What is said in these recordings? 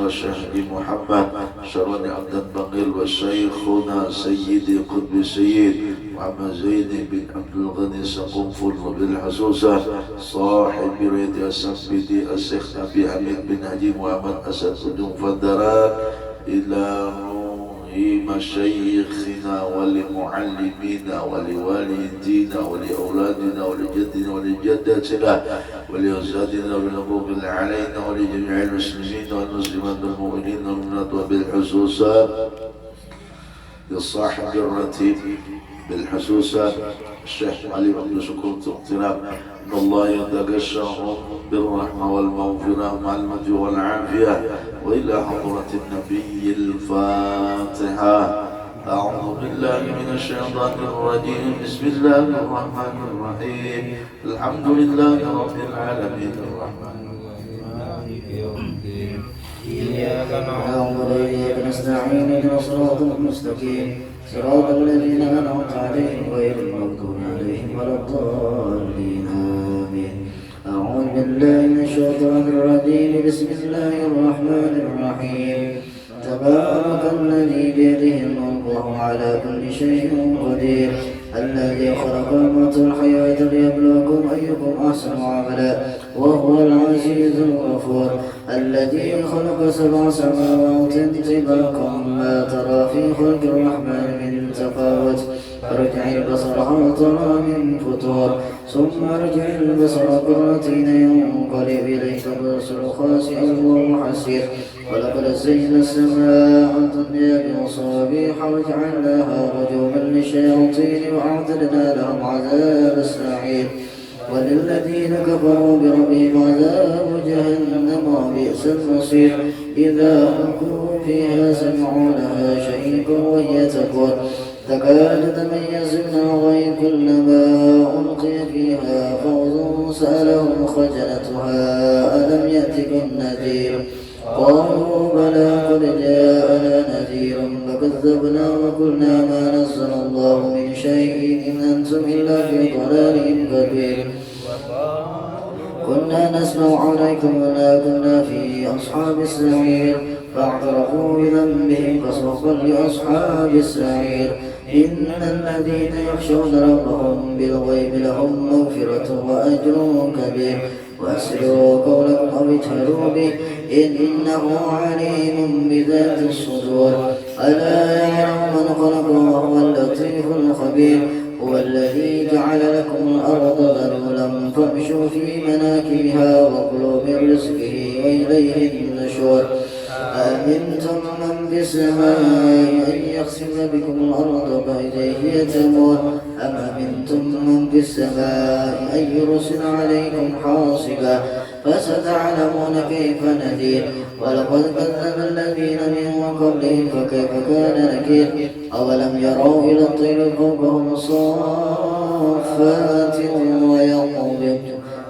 والشيخ محمد شروني عبد البقيل وشيخنا سيدي قطب السيد محمد زيد بن عبد الغني سقنفل بالحسوسة صاحب ريد السبيدي الشيخ أبي حميد بن هدي محمد أسد بن فدرات إلى مشايخنا ولمعلمينا ولوالدينا ولأولادنا ولجدنا ولجداتنا ولأزواجنا ولنبوغ علينا ولجميع المسلمين والمسلمات والمؤمنين والمؤمنات وبالحسوسات لصاحب الرتيب بالحسوسات الشيخ علي بن شكور تقتنا إن الله يتغشاهم بالرحمة والمغفرة مع المجد والعافية وإلى حضرة النبي الفاتحة. أعوذ بالله من الشيطان الرجيم. بسم الله الرحمن الرحيم. الحمد لله رب العالمين الرحمن الرحيم مالك يوم الدين إياك نعبد وإياك نستعين اهدنا الصراط المستقيم صراط الذين أنعمت عليهم غير المغضوب عليهم ولا الضالين آمين. أعوذ بالله من الشيطان الرجيم. بسم الله الرحمن الرحيم. تبارك الذي بيده الملك وهو على كل شيء قدير الذي خلق الموت والحياة ليبلوكم أيكم أحسن عملا وهو العزيز الغفور الذي خلق 7 سماوات طباقا ما ترى في خلق الرحمن من تفاوت فارجع البصر هل ترى من فطور ثم ارجع البصر كرتين ينقلب إليك البصر خاسئا وهو حسير ولقد زينا السماء الدنيا بمصابيح وجعلناها رجوما للشياطين وأعتدنا لهم عذاب السعير وللذين كفروا بربهم عذاب جهنم وبئس المصير إذا ألقوا فيها سمعوا لها شهيقا وهي تفور تكاد تميز من الغيظ كلما ألقي فيها فوز سألهم خزنتها ألم يأتكم نذير قالوا بلى قد جاءنا نذير فكذبنا وقلنا ما نزل الله من شيء إن أنتم إلا في ضلال كبير كنا نسمع عليكم ولا كنا في أصحاب السعير فاعترفوا بذنبهم فسوقا لأصحاب السعير إن الذين يخشون ربهم بالغيب لهم مغفرة وأجر كبير وأسروا قولكم أو اجهروا به إنه عليم بذات الصدور ألا يعلم من خلق وهو اللطيف الخبير هو الذي جعل لكم الأرض ذلولا فامشوا في مناكبها وكلوا من رزقه وإليه النشور أأمنتم من في السماء أن يخسف بكم الأرض فإذا هي تمور أم أمنتم من في السماء أن يرسل عليكم حاصبا فستعلمون كيف نذير ولقد كذب الذين من قبلهم فكيف كان نكير أولم يروا إلى الطير فوقهم صافات ويقبض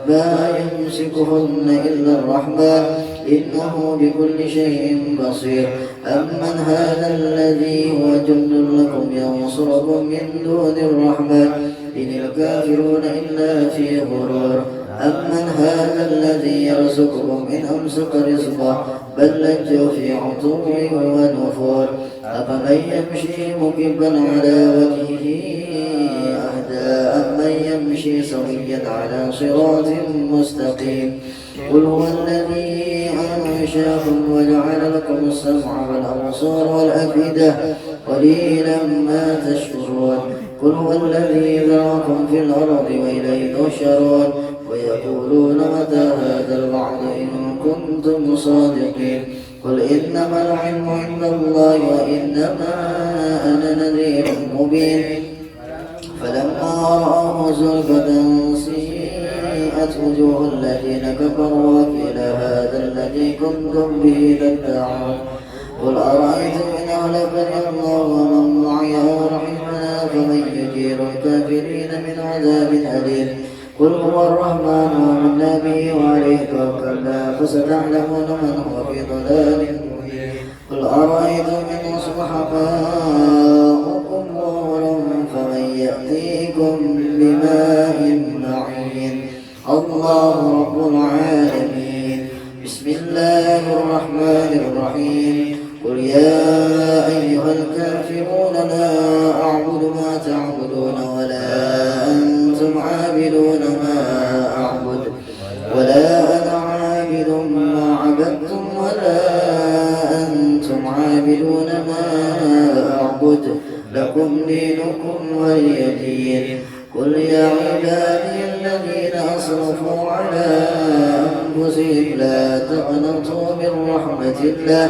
ما يمسكهن إلا الرحمن إنه بكل شيء بصير أمن هذا الذي هو جند لكم ينصركم من دون الرحمن إن الكافرون إلا في غرور أمن هذا الذي يرزقكم إن أمسك رزقه بل لجوا في عتو ونفور أفمن يمشي مكبا على وجهه أهدى أمن يمشي سويا على صراط مستقيم قل هو الذي أنشأكم وجعل لكم السمع والأبصار والأفئدة قليلا ما تشكرون قل هو الذي ذراكم في الأرض وإليه تحشرون ويقولون متى هذا الوعد إن كنتم صادقين قل إنما العلم عند الله وإنما أنا نذير مبين فلما رأوه زلفة سيئت وجوه الذين كفروا وقيل هذا الذي كنتم به تدعون قل أرأيتم إن أهلكني الله ومن معي أو رحمنا فمن يجير الكافرين من عذاب أليم قل هو الرحمن آمنا به وعليه توكلنا فستعلمون من هو في ضلال مبين قل أرأيتم إن أصبح ماؤكم غورا فمن يأتيكم بماء معين الله رب العالمين بسم الله الرحمن الرحيم الرحيم قل يا أيها الكافرون لا أعبد ما تعبدون ولا أنتم عابدون ما أعبد ولا أنا عابد ما عبدتم ولا أنتم عابدون ما أعبد لكم دينكم ولي دين قل يا عبادي الذين أسرفوا على أنفسهم لا تقنطوا من رحمة الله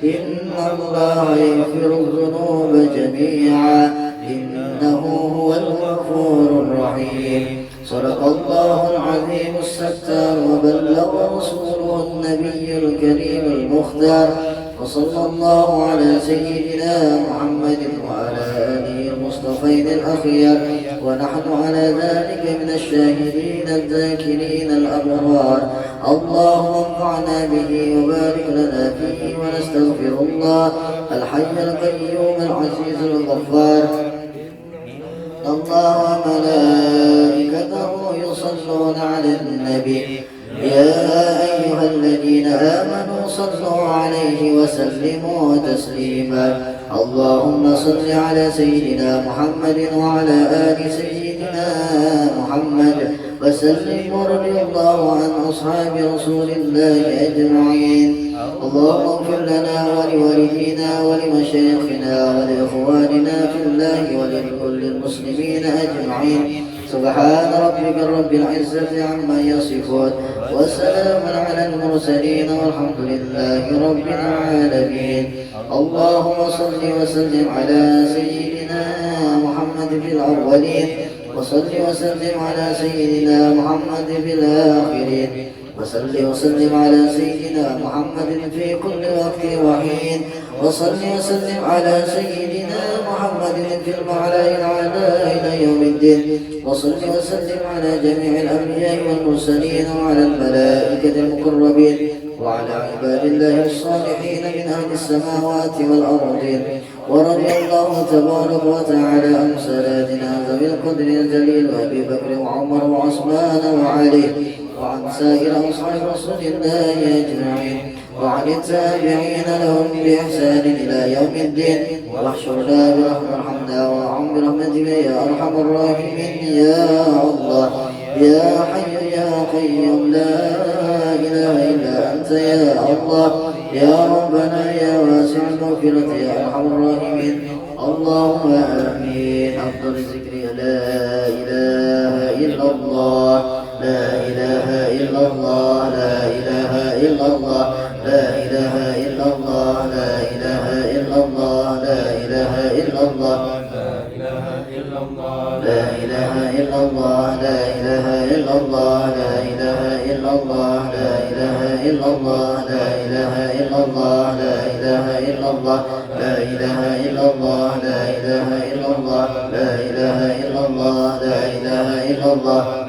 إن الله يغفر الذنوب جميعا إنه هو الغفور الرحيم صدق الله العظيم الستار وبلغ رسوله النبي الكريم المختار وصلى الله على سيدنا محمد وعلى آله المصطفين الأخيار ونحن على ذلك من الشاهدين الذاكرين الأبرار اللهم انفعنا به وبارك لنا فيه ونستغفر الله الحي القيوم العزيز الغفار الله وملائكته يصلون على النبي يا أيها الذين آمنوا صلوا عليه وسلموا تسليما اللهم صل على سيدنا محمد وعلى آل سيدنا محمد وسلم ورضي الله عن أصحاب رسول الله أجمعين اللهم اغفر لنا ولوالدينا ولمشايخنا ولإخواننا في الله ولكل المسلمين أجمعين سبحان ربك رب العزة عما يصفون وسلام على المرسلين والحمد لله رب العالمين اللهم صل وسلم على سيدنا محمد في الأولين وصل وسلم على سيدنا محمد في الآخرين وصل وسلم على سيدنا محمد في كل وقت وحين وصل وسلم على سيدنا محمد في المعلى الأعلى إلى يوم الدين وصل وسلم على جميع الأنبياء والمرسلين وعلى الملائكة المقربين وعلى عباد الله الصالحين من أهل السماوات والأرضين ورضي الله تبارك وتعالى عن ساداتنا ذوي القدر الجليل وأبي بكر وعمر وعثمان وعلي وعن سائر أصحاب رسول الله أجمعين وعن التابعين لهم بإحسان إلى يوم الدين واحشرنا برحمتنا وارحم برحمتك يا أرحم الراحمين يا الله يا حي يا قيوم لا إله إلا أنت يا الله يا ربنا يا واسع المغفرة يا أرحم الراحمين اللهم آمين أفضل الذكر لا إله إلا الله لا إله إلا الله لا إله إلا الله لا إله إلا الله لا إله إلا الله لا إله إلا الله لا إله إلا الله لا إله إلا الله لا إله إلا الله لا إله إلا الله لا إله إلا الله لا إله إلا الله لا إله إلا الله لا إله إلا الله لا إله إلا الله لا إله إلا الله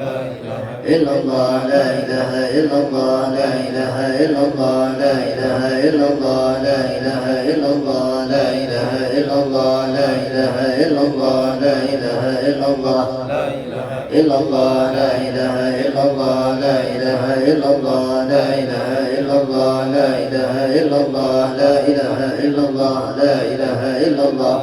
إلا الله لا إله إلا الله لا إله إلا الله لا إله إلا الله لا إله إلا الله لا إله إلا الله لا إله إلا الله لا إله إلا الله إلا الله لا إله إلا الله لا إله إلا الله لا إله إلا الله لا إله إلا الله لا إله إلا الله لا إله إلا الله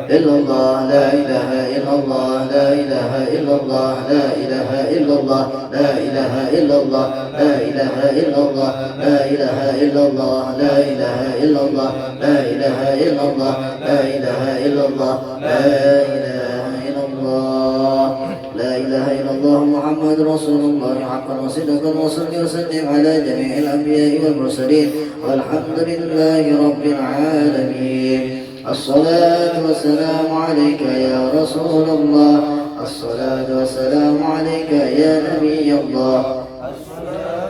إلا الله لا إله إلا الله لا إله إلا الله لا إله إلا الله لا إله إلا الله لا إله إلا الله لا إله إلا الله لا إله إلا الله لا إله إلا الله لا إله إلا الله لا إله إلا الله لا إله إلا الله محمد رسول الله حقا وصدقا وصلي وسلم على جميع الأنبياء والمرسلين والحمد لله رب العالمين الصلاة والسلام عليك يا رسول الله الصلاة والسلام عليك يا نبي الله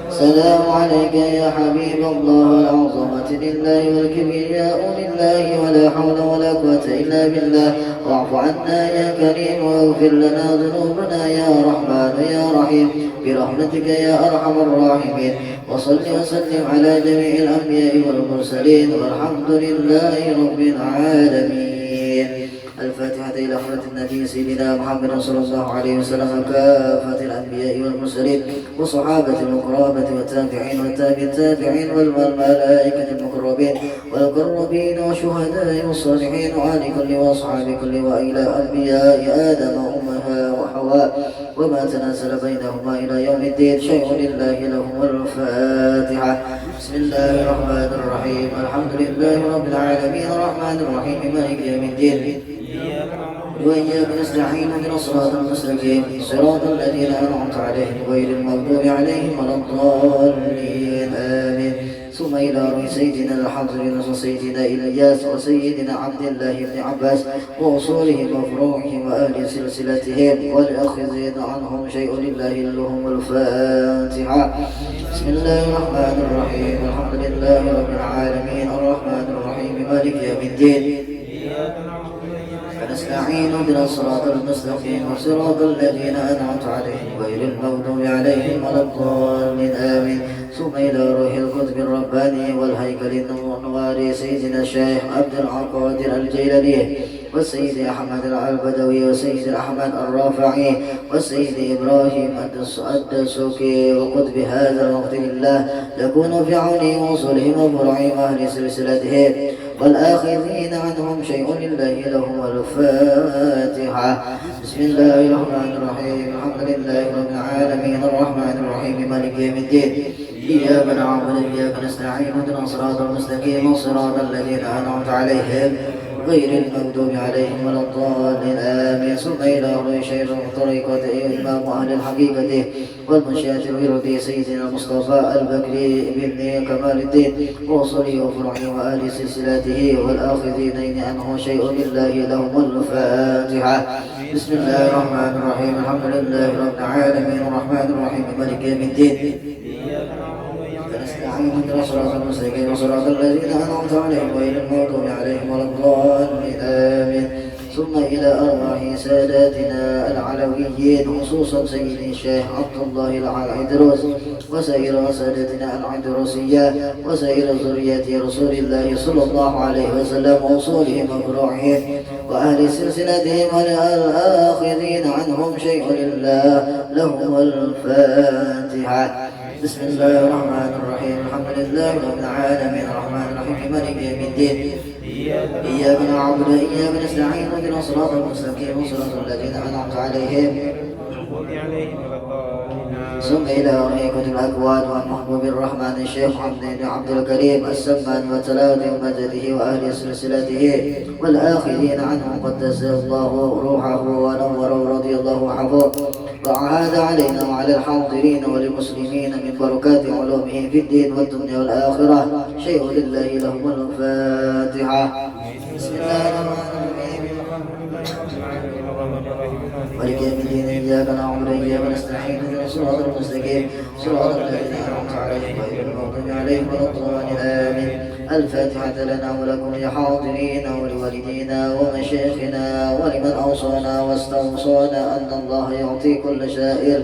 السلام عليك يا حبيب الله العظمة لله والكبرياء لله ولا حول ولا قوة إلا بالله واعف عنا يا كريم واغفر لنا ذنوبنا يا رحمن يا رحيم برحمتك يا أرحم الراحمين وصل وسلم على جميع الأنبياء والمرسلين والحمد لله رب العالمين الفاتحة إلى حضرة النبي سيدنا محمد صلى الله عليه وسلم كافة الأنبياء والمرسلين وصحابة الكرامة والتابعين والتابعين والملائكة المقربين والقربين والشهداء والصالحين وآل كل وأصحاب كل وإلى أنبياء آدم وأمها وحواء وما تنازل بينهما إلى يوم الدين شيء لله لهم الفاتحة. بسم الله الرحمن الرحيم الحمد لله رب العالمين الرحمن الرحيم مالك يوم الدين وإياك نستعين من الصراط المستقيم صراط الذين أنعمت عليهم غير المغضوب عليهم ولا الضالين آمين. ثم إلى روح سيدنا الحضر وسيدنا إلياس وسيدنا عبد الله بن عباس وأصولهم وفروعهم وأهل سلسلتهم والأخذين عنهم شيء لله لهم الفاتحة. بسم الله الرحمن الرحيم الحمد لله رب العالمين الرحمن الرحيم مالك يوم الدين فنستعين بنا الصراط المستقيم صراط الذين أنعمت عليهم غير المغضوب عليهم ولا الضالين آمين. ثم إلى روح القطب الرباني والهيكل النواري سيدنا الشيخ عبد القادر الجيلاني والسيد أحمد البدوي والسيد أحمد الرافعي والسيد إبراهيم الدسوقي وقطب هذا الوقت لله يكون في عون وصولهم وفرعهم أهل سلسلتهم والآخذين عنهم شيء لله لهم الفاتحة. بسم الله الرحمن الرحيم الحمد لله رب العالمين الرحمن الرحيم مالك يوم الدين إياك نعبد وإياك نستعين اهدنا الصراط المستقيم صراط الذين أنعمت عليهم غير المغضوب عليهم ولا الضالين آمين. ثم إلى روح شيخ طريقة إمام أهل الحقيقة والمنشأة الوردي سيدنا المصطفى البكري بن كمال الدين وصلي وفرعه وآل سلسلته والآخذين عنه شيء لله لهم الفاتحة. بسم الله الرحمن الرحيم الحمد لله رب العالمين الرحمن الرحيم مالك يوم الدين فنستعين اهدنا الصراط المستقيم صراط الذين أنعمت عليهم غير المغضوب عليهم ولا الضالين آمين. ثم إلى أرواح ساداتنا العلويين خصوصا سيدي الشيخ عبد الله العيدروس وسائر سادتنا العيدروسية وسائر ذرية رسول الله صلى الله عليه وسلم وأصولهم وفروعهم وأهل سلسلتهم والآخذين عنهم شيء لله لهم الفاتحة. بسم الله الرحمن الرحيم الحمد لله رب العالمين الرحمن الرحيم مالك يوم الدين إياك نعبد وإياك نستعين اهدنا الصراط المستقيم صراط الذين أنعمت عليهم ثم إلى رئيكة الأكوان ومحبوب الرحمن الشيخ بن عبد الكريم السمان وتلاوة مجده وأهل سلسلته والآخذين عنه قدس الله روحه ونور رضي الله عنه وعاد علينا وعلى الحاضرين والمسلمين من بركات علومه في الدين والدنيا والآخرة شيء لله لهم الفاتحة. بسم الله الرحمن الرحيم مالك يوم الدين إياك نعبد وإياك نستعين اهدنا الصراط المستقيم صراط الذين أنعمت عليهم غير المغضوب عليهم ولا الضالين آمين. الفاتحة لنا ولكم يا حاضرين ولوالدينا ومشايخنا ولمن أوصانا واستوصانا أن الله يعطي كل سائر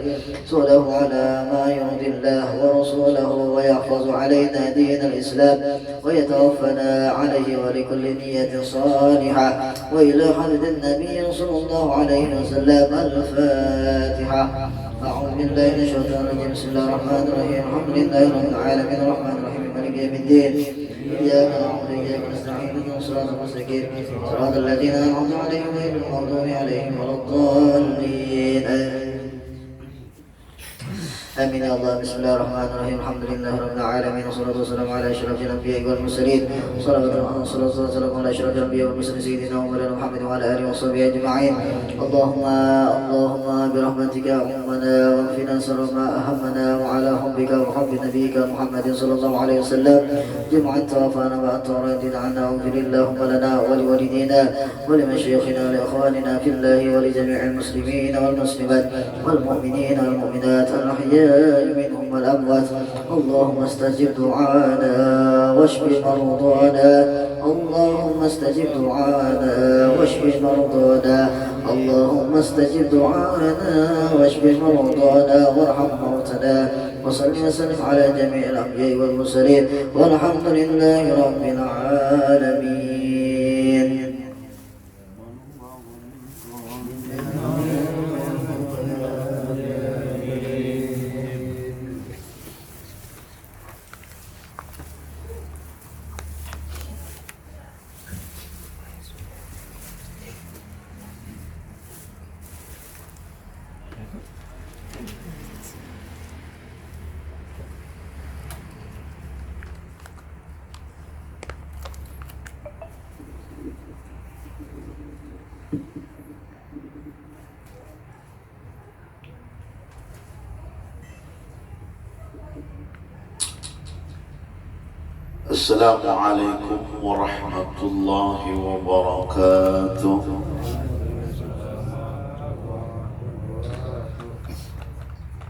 سؤله على ما يرضي الله ورسوله ويحفظ علينا دين الإسلام ويتوفنا عليه ولكل نية صالحة وإلى حمد النبي صلى الله عليه وسلم. الفاتحة. أعوذ بالله من الشيطان الرجيم بسم الله الرحمن الرحيم الحمد لله رب العالمين الرحمن الرحيم مالك يوم الدين إياك نعبد وإياك نستعين اهدنا الصراط المستقيم صراط الذين أنعمت عليهم غير المغضوب عليهم ولا الضالين آمين يا الله. بسم الله الرحمن الرحيم الحمد لله رب العالمين والصلاة والسلام على أشرف الأنبياء والمرسلين صلاة والسلام على أشرف الأنبياء والمرسلين سيدنا ومولانا محمد وعلى آله وصحبه أجمعين. اللهم برحمتك أمنا واغفنا شر ما أهمنا وعلى حبك وحب نبيك محمد صلى الله عليه وسلم جمعا توفانا وأنت راض عنا واغفر اللهم لنا ولوالدينا ولمشايخنا ولإخواننا في الله ولجميع المسلمين والمسلمات والمؤمنين والمؤمنات الأحياء منهم والأموات. اللهم استجب دعانا واشف مرضانا اللهم استجب دعانا واشف مرضانا اللهم استجب دعانا واشف مرضانا وارحم موتنا وصل وسلم على جميع الأنبياء والمرسلين والحمد لله رب العالمين. Assalamualaikum warahmatullahi wabarakatuh.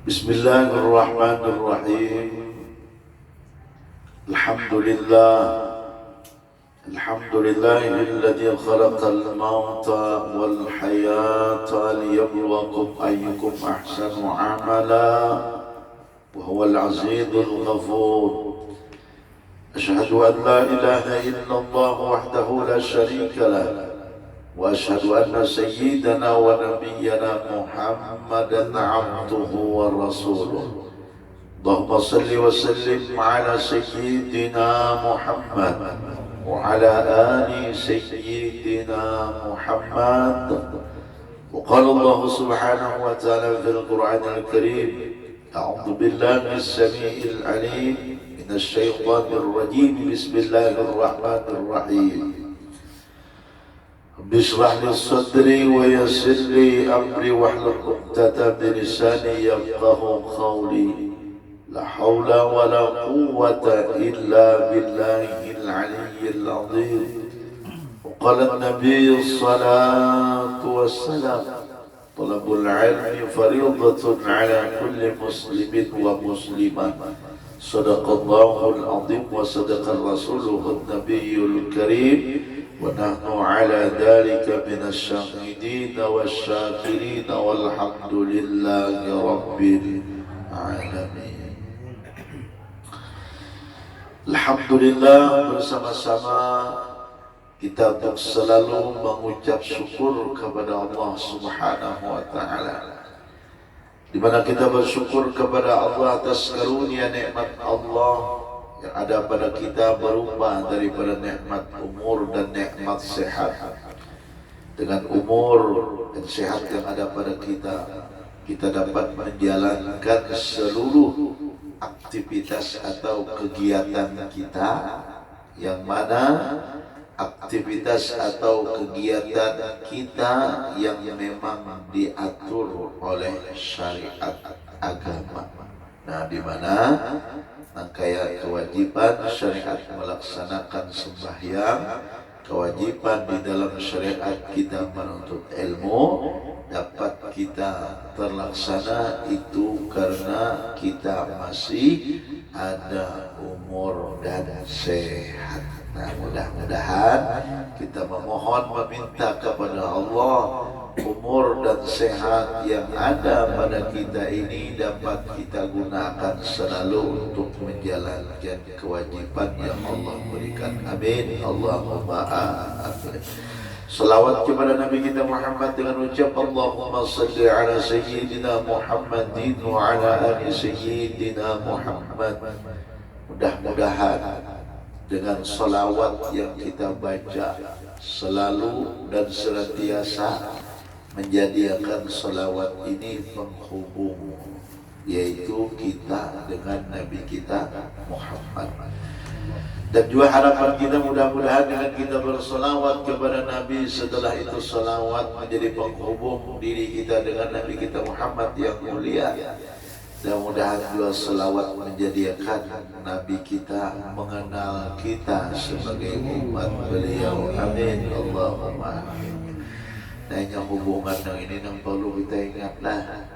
Bismillahirrahmanirrahim. Alhamdulillahilladzi khalaqal mauta wal hayata liyabluwakum ayyukum ahsanu amala wa huwal azizul ghafur. أشهد أن لا إله إلا الله وحده لا شريك له وأشهد أن سيدنا ونبينا محمدا عبده ورسوله. اللهم صل وسلم على سيدنا محمد وعلى آل سيدنا محمد. وقال الله سبحانه وتعالى في القرآن الكريم: أعوذ بالله السميع العليم من الشيطان الرجيم. بسم الله الرحمن الرحيم. رب اشرح لي صدري ويسر لي أمري واحلل عقدة من لساني يفقهوا قولي. لا حول ولا قوة إلا بالله العلي العظيم. وقال النبي الصلاة والسلام: طلب العلم فريضة على كل مسلم ومسلمة. صدق الله العظيم وصدق رسوله النبي الكريم ونحن على ذلك من الشاهدين والشاكرين والحمد لله رب العالمين. Alhamdulillah, bersama-sama kita untuk selalu mengucap syukur kepada Allah Subhanahu wa Ta'ala, di mana kita bersyukur kepada Allah atas karunia nikmat Allah yang ada pada kita berupa daripada nikmat umur dan nikmat sehat. Dengan umur dan sehat yang ada pada kita, kita dapat menjalankan seluruh aktivitas atau kegiatan kita, yang mana aktivitas atau kegiatan kita yang memang diatur oleh syariat agama. Nah, di mana kayak kewajiban syariat melaksanakan sembahyang, kewajiban di dalam syariat kita menuntut ilmu dapat kita terlaksana itu karena kita masih ada umur dan sehat. Nah, mudah-mudahan kita memohon meminta kepada Allah umur dan sehat yang ada pada kita ini dapat kita gunakan selalu untuk menjalankan kewajiban yang Allah berikan. Amin. Allahumma amin. Salawat kepada Nabi kita Muhammad dengan ucap Allahumma salli ala Sayyidina Muhammadin wa ala ali Sayyidina Muhammad. Mudah-mudahan dengan salawat yang kita baca selalu dan senantiasa menjadikan salawat ini penghubung, yaitu kita dengan Nabi kita Muhammad. Dan juga harapan kita mudah-mudahan dengan kita bersalawat kepada Nabi, setelah itu salawat menjadi penghubung diri kita dengan Nabi kita Muhammad yang mulia. Dan mudah-mudahan juga salawat menjadikan Nabi kita mengenal kita sebagai umat beliau. Amin. Allahumma amin. Nah, yang hubungan yang ini yang perlu kita ingatlah.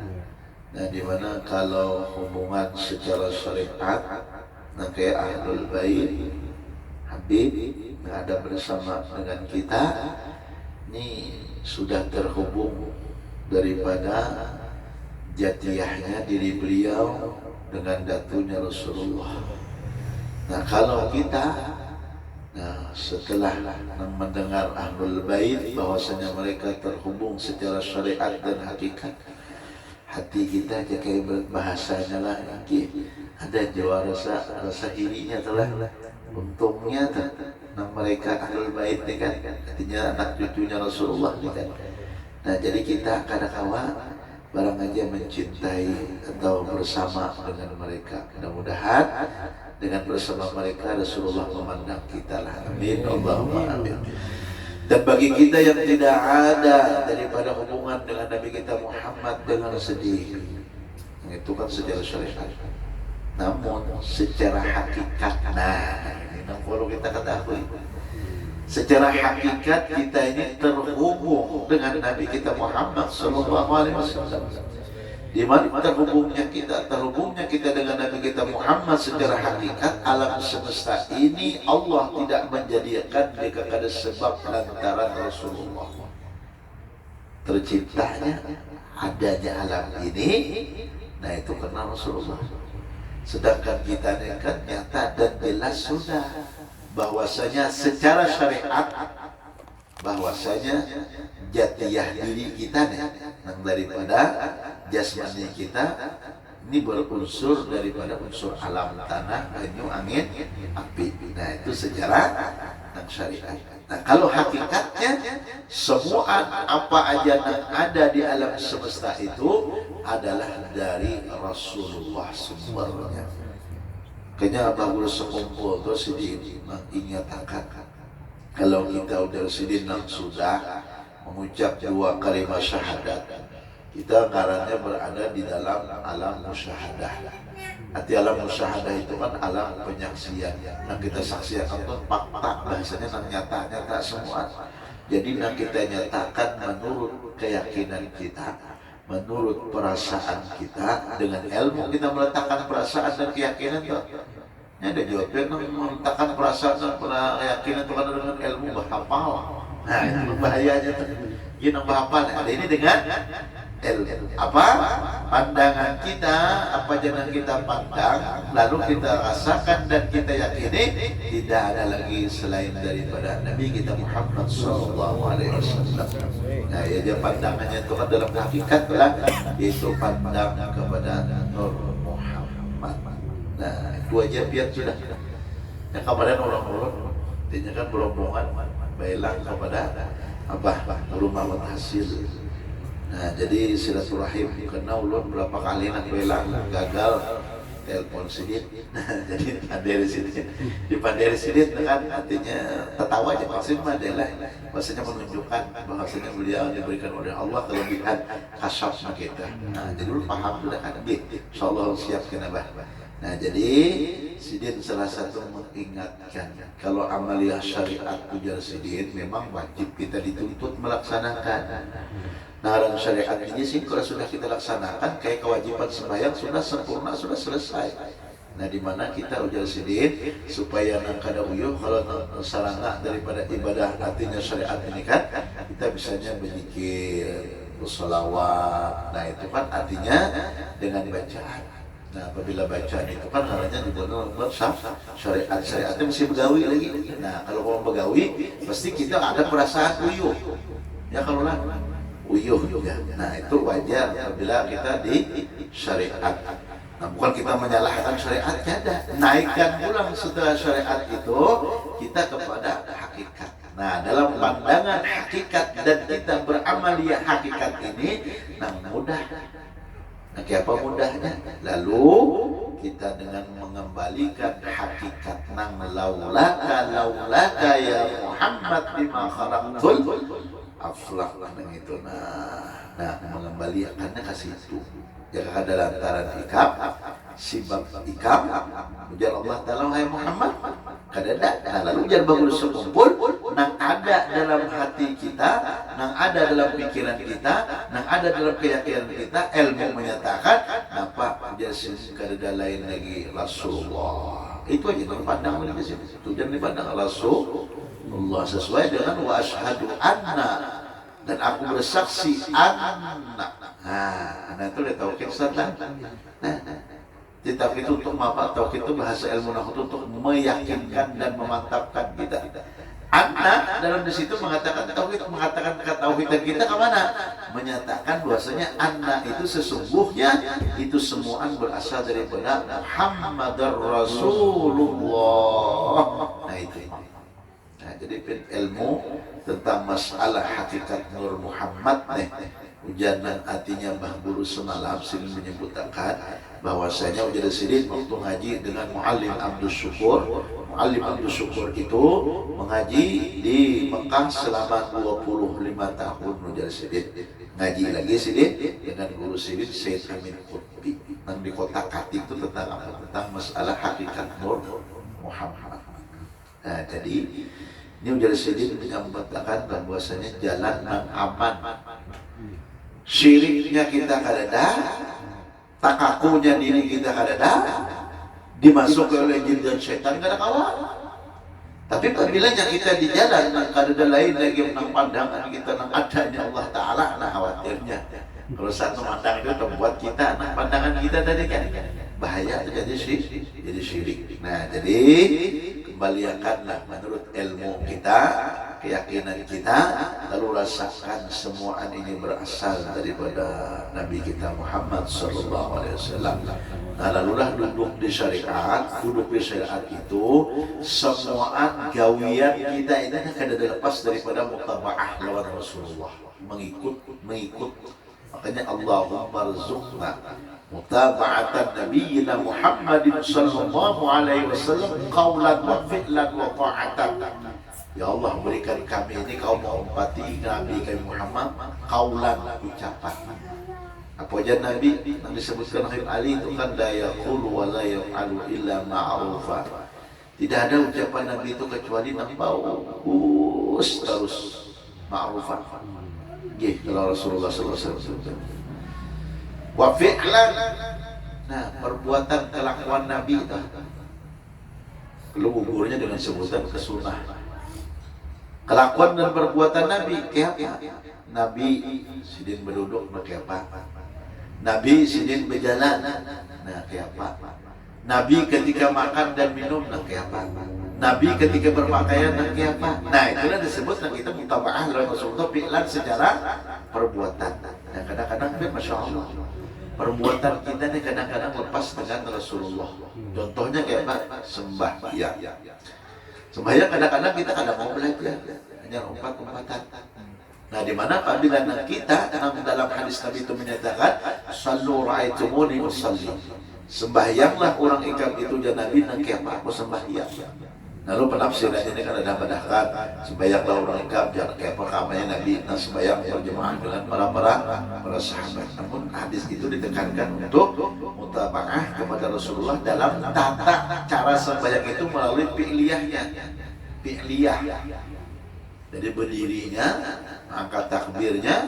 Nah, dimana kalau hubungan secara syariat, nah kayak Ahlul Bait, Habib yang ada bersama dengan kita, ini sudah terhubung daripada jatiyahnya diri beliau dengan datunya Rasulullah. Nah, kalau kita setelah mendengar Ahlul Bait bahwasanya mereka terhubung secara syariat dan hakikat, hati kita aja kayak bahasanya lah, ada jiwa rasa irinya telah. Untungnya mereka Ahlul Bait ini kan, artinya anak cucunya Rasulullah ini kan. Nah, jadi kita kadang-kadang barang aja mencintai atau bersama dengan mereka. Mudah-mudahan dengan bersama mereka Rasulullah memandang kita lah. Amin. Allahumma amin. Dan bagi kita yang tidak ada daripada hubungan dengan Nabi kita Muhammad dengan sedih, itu kan secara syariat. Namun secara hakikat, nah ini ketahui. Secara hakikat kita ini terhubung dengan Nabi kita Muhammad sallallahu alaihi wasallam. Di mana terhubungnya kita dengan Nabi kita Muhammad secara hakikat, alam semesta ini Allah tidak menjadikan mereka ada sebab lantaran Rasulullah. Terciptanya, adanya alam ini, nah itu karena Rasulullah. Sedangkan kita ini kan nyata dan jelas sudah bahwasanya secara syariat, bahwasanya jatiyah diri kita nih, yang daripada jasmani kita ini berunsur daripada unsur alam tanah, banyu, angin, api. Nah itu secara syariat. Nah kalau hakikatnya semua apa aja yang ada di alam semesta itu adalah dari Rasulullah sumbernya. Kayaknya bagus sekumpul terus diingatkan kalau kita udah sidinang sudah mengucap 2 kalimat syahadat, kita ngarannya berada di dalam alam musyahadah. Arti alam musyahadah itu kan alam penyaksian yang kita saksikan itu fakta, bahasanya yang nyata-nyata semua. Jadi yang kita nyatakan menurut keyakinan kita, menurut perasaan kita, dengan ilmu kita meletakkan perasaan dan keyakinan itu. Ini ada jawabnya, meletakkan perasaan dan keyakinan itu kan dengan ilmu berhafal. Nah itu bahayanya tuh. Gini berhafal. Nah, ini dengan apa pandangan kita, apa jangan kita pandang, lalu kita rasakan dan kita yakini tidak ada lagi selain daripada Nabi kita Muhammad SAW. Nah ya pandangannya itu kan dalam hakikat lah, yaitu pandang kepada Nur Muhammad. Nah itu aja biar sudah. Ya kemarin orang-orang intinya kan berombongan bailang kepada Abah rumah hasil. Nah jadi silaturahim karena ulun berapa kali nak belang gagal telepon sedikit. Nah jadi panderi sedikit di panderi sedikit kan artinya tertawa aja maksudnya adalah maksudnya menunjukkan bahwasanya beliau diberikan oleh Allah kelebihan kasaf kita. Nah jadi ulun paham sudah kan insyaallah siap kena bah. Nah jadi sidin salah satu mengingatkan kalau amaliyah syariat ujar sidin memang wajib kita dituntut melaksanakan. Nah dalam syariat ini sih kalau sudah kita laksanakan kayak kewajiban sembahyang sudah sempurna, sudah selesai. Nah di mana kita ujar sidin supaya nang kada uyuh kalau sarana daripada ibadah artinya syariat ini kan kita bisanya berzikir, bersolawat. Nah itu kan artinya dengan bacaan. Nah apabila bacaan itu kan caranya dibuat syariatnya mesti begawi lagi. Nah kalau mau begawi pasti kita ada perasaan uyuh. Ya kalau lah uyuh ya. Nah itu wajar apabila kita di syariat. Nah bukan kita menyalahkan syariatnya dah. Naikkan pulang setelah syariat itu kita kepada hakikat. Nah dalam pandangan hakikat dan kita beramaliyah hakikat ini nah mudah. Nah apa mudahnya? Lalu kita dengan mengembalikan hakikat nang laulaka ya Muhammad bima khalaqtul aflah nang itu. Nah mengembalikannya kasih itu. Jika ada lantaran ikam, sibab ikam, ujar Allah Ta'ala hai Muhammad, kadada. Nah lalu ujar bagus sekumpul, nang ada dalam hati kita, nang ada dalam pikiran kita, nang ada dalam keyakinan kita, ilmu menyatakan, napa ujar sini kadada lain lagi Rasulullah. Itu aja dalam pandangan di sini. Itu jangan dipandang Rasulullah sesuai dengan wa asyhadu anna dan aku bersaksi anna. Nah itu dia tauhid Ustaz. Nah, tauhid itu untuk apa? Tauhid itu bahasa ilmu nahwu untuk meyakinkan dan memantapkan kita. Anna dalam di situ mengatakan tauhid, mengatakan ketauhidan kita ke mana? Menyatakan bahwasanya anna itu sesungguhnya itu semua berasal daripada Muhammadar Rasulullah. Nah itu. Nah jadi ilmu tentang masalah hakikat Nur Muhammad nih ujaran artinya Mbah Guru semalam sini menyebutkan bahwasanya ujar sidin waktu ngaji dengan Muallim Abdus Syukur. Muallim Abdus Syukur itu mengaji di Mekah selama 25 tahun ujar sidin. Ngaji lagi sidin dengan guru sidin Syed Amin Qutbi. Yang di kota Katik itu tentang apa? Tentang masalah hakikat Nur Muhammad. Nah, jadi ini Ujar Sidin menyampaikan bahwasanya jalan yang aman. Syiriknya kita kadada, takakunya diri kita kadada, dimasuki oleh jin dan setan kada kawan. Tapi apabila kita di jalan, kadada lain lagi menang pandangan kita nang adanya Allah Ta'ala, nah khawatirnya. Kalau satu mandang itu membuat kita, nah pandangan kita tadi kan bahaya jadi syirik. Nah, jadi kembalikanlah menurut ilmu kita, keyakinan kita, lalu rasakan semua ini berasal daripada Nabi kita Muhammad sallallahu alaihi wasallam. Nah, lalulah duduk di syariat itu semua gawian kita ini akan lepas daripada mutaba'ah lawan Rasulullah, mengikut. Makanya Allahumma rzuqna mutaba'atan nabiyina Muhammadin sallallahu alaihi wasallam qaulan wa fi'lan wa ta'atan. Ya Allah, berikan kami ini kaum ummati Nabi kami Muhammad qaulan, ucapan. Apa aja Nabi yang disebutkan oleh Ali itu kan la yaqulu wa la yaf'alu illa ma'rufa. Tidak ada ucapan Nabi itu kecuali nang bagus terus ma'rufan. Kalau Rasulullah SAW wa fi'lan, nah perbuatan kelakuan Nabi itu leluhurnya dengan sebutan kesunah. Kelakuan dan perbuatan Nabi kayak apa? Nabi sidin berduduk kayak apa? Nabi sidin berjalan, nah kayak apa? Nabi ketika makan dan minum, nah kayak apa? Nabi ketika berpakaian, nah kayak apa? Nah itulah disebut yang kita mutaba'ah dalam Rasulullah fi'lan secara perbuatan. Nah kadang-kadang masya Allah perbuatan kita ini kadang-kadang lepas dengan Rasulullah. Contohnya kayak apa? Sembahyang. Sembahyang kadang-kadang kita kadang mau belajar hanya umpat-umpatan. Nah, di mana apabila kita dalam hadis Nabi itu menyatakan sallu ra'aitumuni usalli. Sembahyanglah orang ikam itu dan Nabi nak apa? Sembahyang. Lalu penafsiran ini kan ada padahkan sembahyanglah orang ikam jangan kayak perkamanya Nabi nak sembahyang berjemaah dengan para sahabat. Namun hadis itu ditekankan untuk mutaba'ah kepada Rasulullah dalam tata cara sembahyang itu melalui fi'liyahnya. Jadi berdirinya, angkat takbirnya,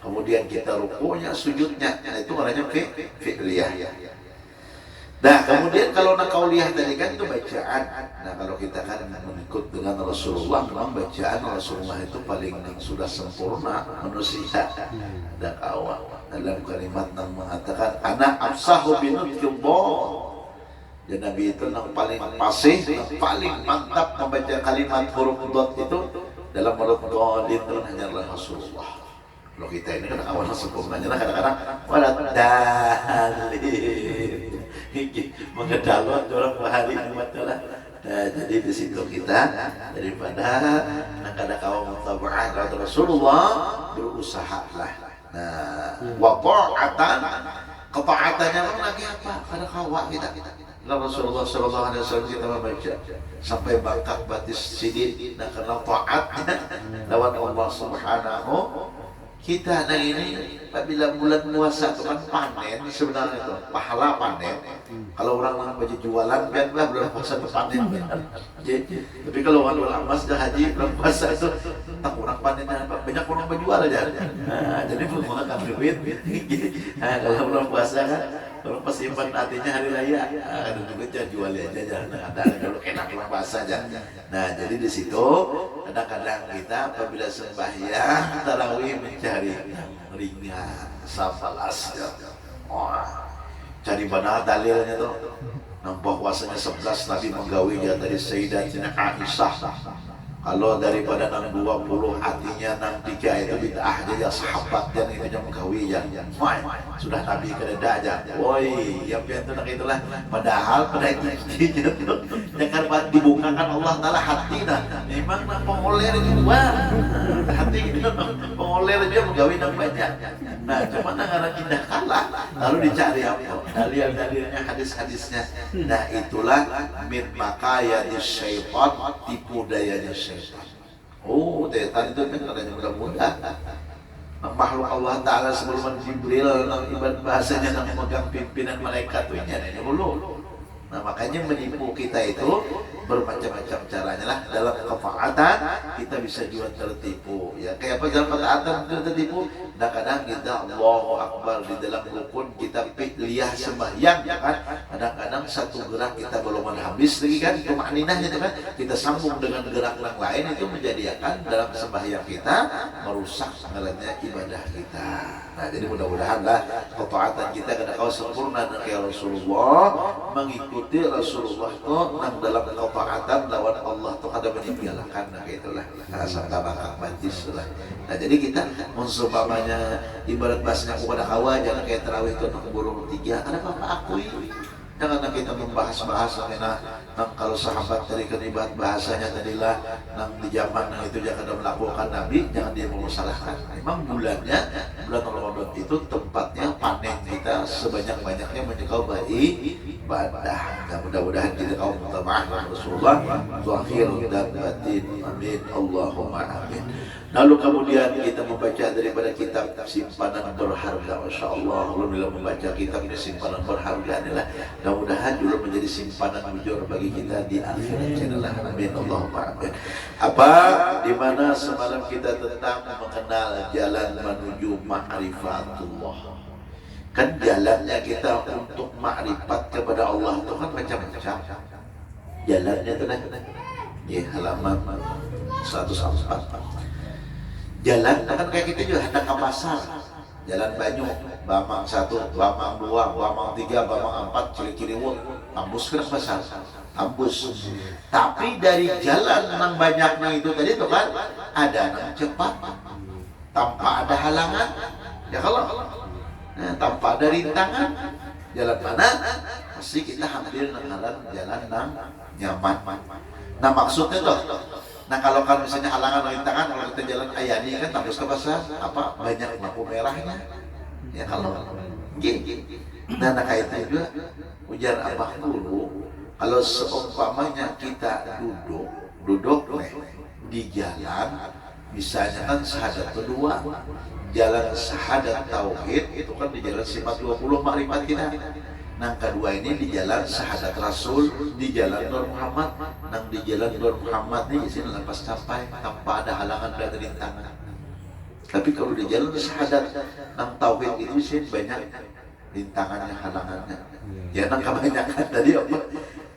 kemudian kita rukunya, sujudnya, nah itu namanya fi'liyah. Nah kemudian kalau qauliyah tadi kan itu bacaan. Nah kalau kita kan mengikut dengan Rasulullah, memang bacaan Rasulullah itu paling sudah sempurna manusia. Dan awal dalam kalimat yang mengatakan anak absahu binutqillah. Dan Nabi itu yang paling fasih, paling mantap membaca kalimat huruf dot itu dalam mulut dhalin itu hanyalah Rasulullah. Kalau kita ini kan awalnya sempurnanya kadang-kadang wala dhalin. Mengedalot orang bahari matalah. Nah, jadi di situ kita daripada kada kaum mutaba'ah Rasulullah berusahalah. Nah, wa ta'atan, ketaatannya lagi apa? Kada kawa kita. Rasulullah sallallahu alaihi wasallam kita membaca sampai bangkat batis sidin dan karena taatnya lawan Allah Subhanahu. Kita ini apabila bulan puasa itu kan panen sebenarnya itu pahala panen. Kalau orang baju jualan kan bulan puasa itu panen. Tapi kalau orang mas dah haji bulan puasa itu tak kurang panennya banyak orang berjual aja. Nah, jadi menggunakan duit. Nah, kalau bulan puasa kan kalau pas simpan hatinya hari raya ada duit ya jual aja jangan ada kalau enak bulan puasa aja. Nah, jadi di situ kadang-kadang kita apabila sembahyang tarawih mencari ringan safalas ya. Cari mana dalilnya tuh nampak puasanya 11 Nabi menggawinya dari Sayyidatina Aisyah. Kalau daripada 20 hatinya 3 itu bid'ah aja sahabat dan itu yang menggawi ya. Sudah Nabi kereda aja. Woi, yang pian itu nak itulah. Padahal pada itu jangan dibukakan Allah Taala hati dah. Memang nak pengoler juga. Hati itu pengoler aja menggawi nang banyak. Nah, cuma nang indah kalah lalu dicari apa? Dalil-dalilnya, hadis-hadisnya. Nah, itulah min makayati syaitan, tipu dayanya syaitan. Oh, setan itu kan adanya mudah-mudah. Makhluk Allah Ta'ala sebelum Jibril ibarat bahasanya yang memegang pimpinan malaikat itu dulu. Nah makanya menipu kita itu bermacam-macam caranya. adalah dalam ketaatan kita bisa juga tertipu. Ya kayak apa dalam ketaatan kita tertipu? Kadang-kadang kita Allahu Akbar di dalam rukun kita liyah sembahyang ya kan. Kadang-kadang satu gerak kita belum habis lagi kan, tumakninahnya itu kan kita sambung dengan gerak yang lain, itu menjadikan dalam sembahyang kita merusak ngarannya ibadah kita. Nah, jadi mudah-mudahan lah ketaatan kita kada kau sempurna dengan Rasulullah, mengikuti Rasulullah itu nang dalam ketaatan lawan Allah tu kada meninggalkan, nah itulah sangka bakak mantis lah. Nah, jadi kita umpamanya ibarat bahasanya kepada kawan jangan kayak tarawih itu nang burung tiga, ada apa akui. Jangan kita membahas-bahas nah kalau sahabat dari keribat bahasanya tadilah nang di zaman yang itu jangan melakukan Nabi, jangan dia memusalahkan. Memang bulan Ramadan itu tempatnya panen kita sebanyak-banyaknya menyekau ibadah. Nah, mudah-mudahan kita kaum mutamaah Rasulullah zahir dan batin. Amin. Allahumma amin. Lalu kemudian kita membaca daripada kitab simpanan berharga, Masya Allah. Alhamdulillah membaca kitab ini simpanan berharga adalah mudah-mudahan dulu menjadi simpanan bujur bagi kita di akhirat. Amin. Allahumma amin. Apa di mana semalam kita tentang mengenal jalan menuju ma'rifatullah. Kan jalannya kita untuk ma'rifat kepada Allah itu kan macam-macam. Jalannya itu di halaman 104. Jalan kan kayak kita juga hendak ke pasar. Jalan Banyu, Bamang 1, Bamang 2, Bamang 3, Bamang 4, Cili-Ciliwung, tembus ke pasar, tembus. Tapi dari jalan yang banyaknya itu tadi itu kan ada yang cepat, tanpa ada halangan. Ya kalau tanpa ada rintangan, jalan mana? Pasti kita hampir dengan jalan yang nyaman. Nah maksudnya tuh. Nah kalau misalnya halangan rintangan, kalau kita jalan ayani kan tembus ke pasar, apa banyak lampu merahnya. Ya kalau gini. Nah kayak itu juga ujar abah dulu, kalau seumpamanya kita duduk di jalan, misalnya kan syahadat kedua, jalan syahadat tauhid itu kan di jalan sifat 20 makrifat kita. Nang kedua ini di jalan syahadat Rasul, di jalan Nur Muhammad. Nang di jalan Nur Muhammad ini sini lepas sampai tanpa ada halangan dan rintangan. Tapi kalau di jalan syahadat nang tauhid itu sih banyak rintangannya, halangannya. Ya nang kebanyakan tadi apa?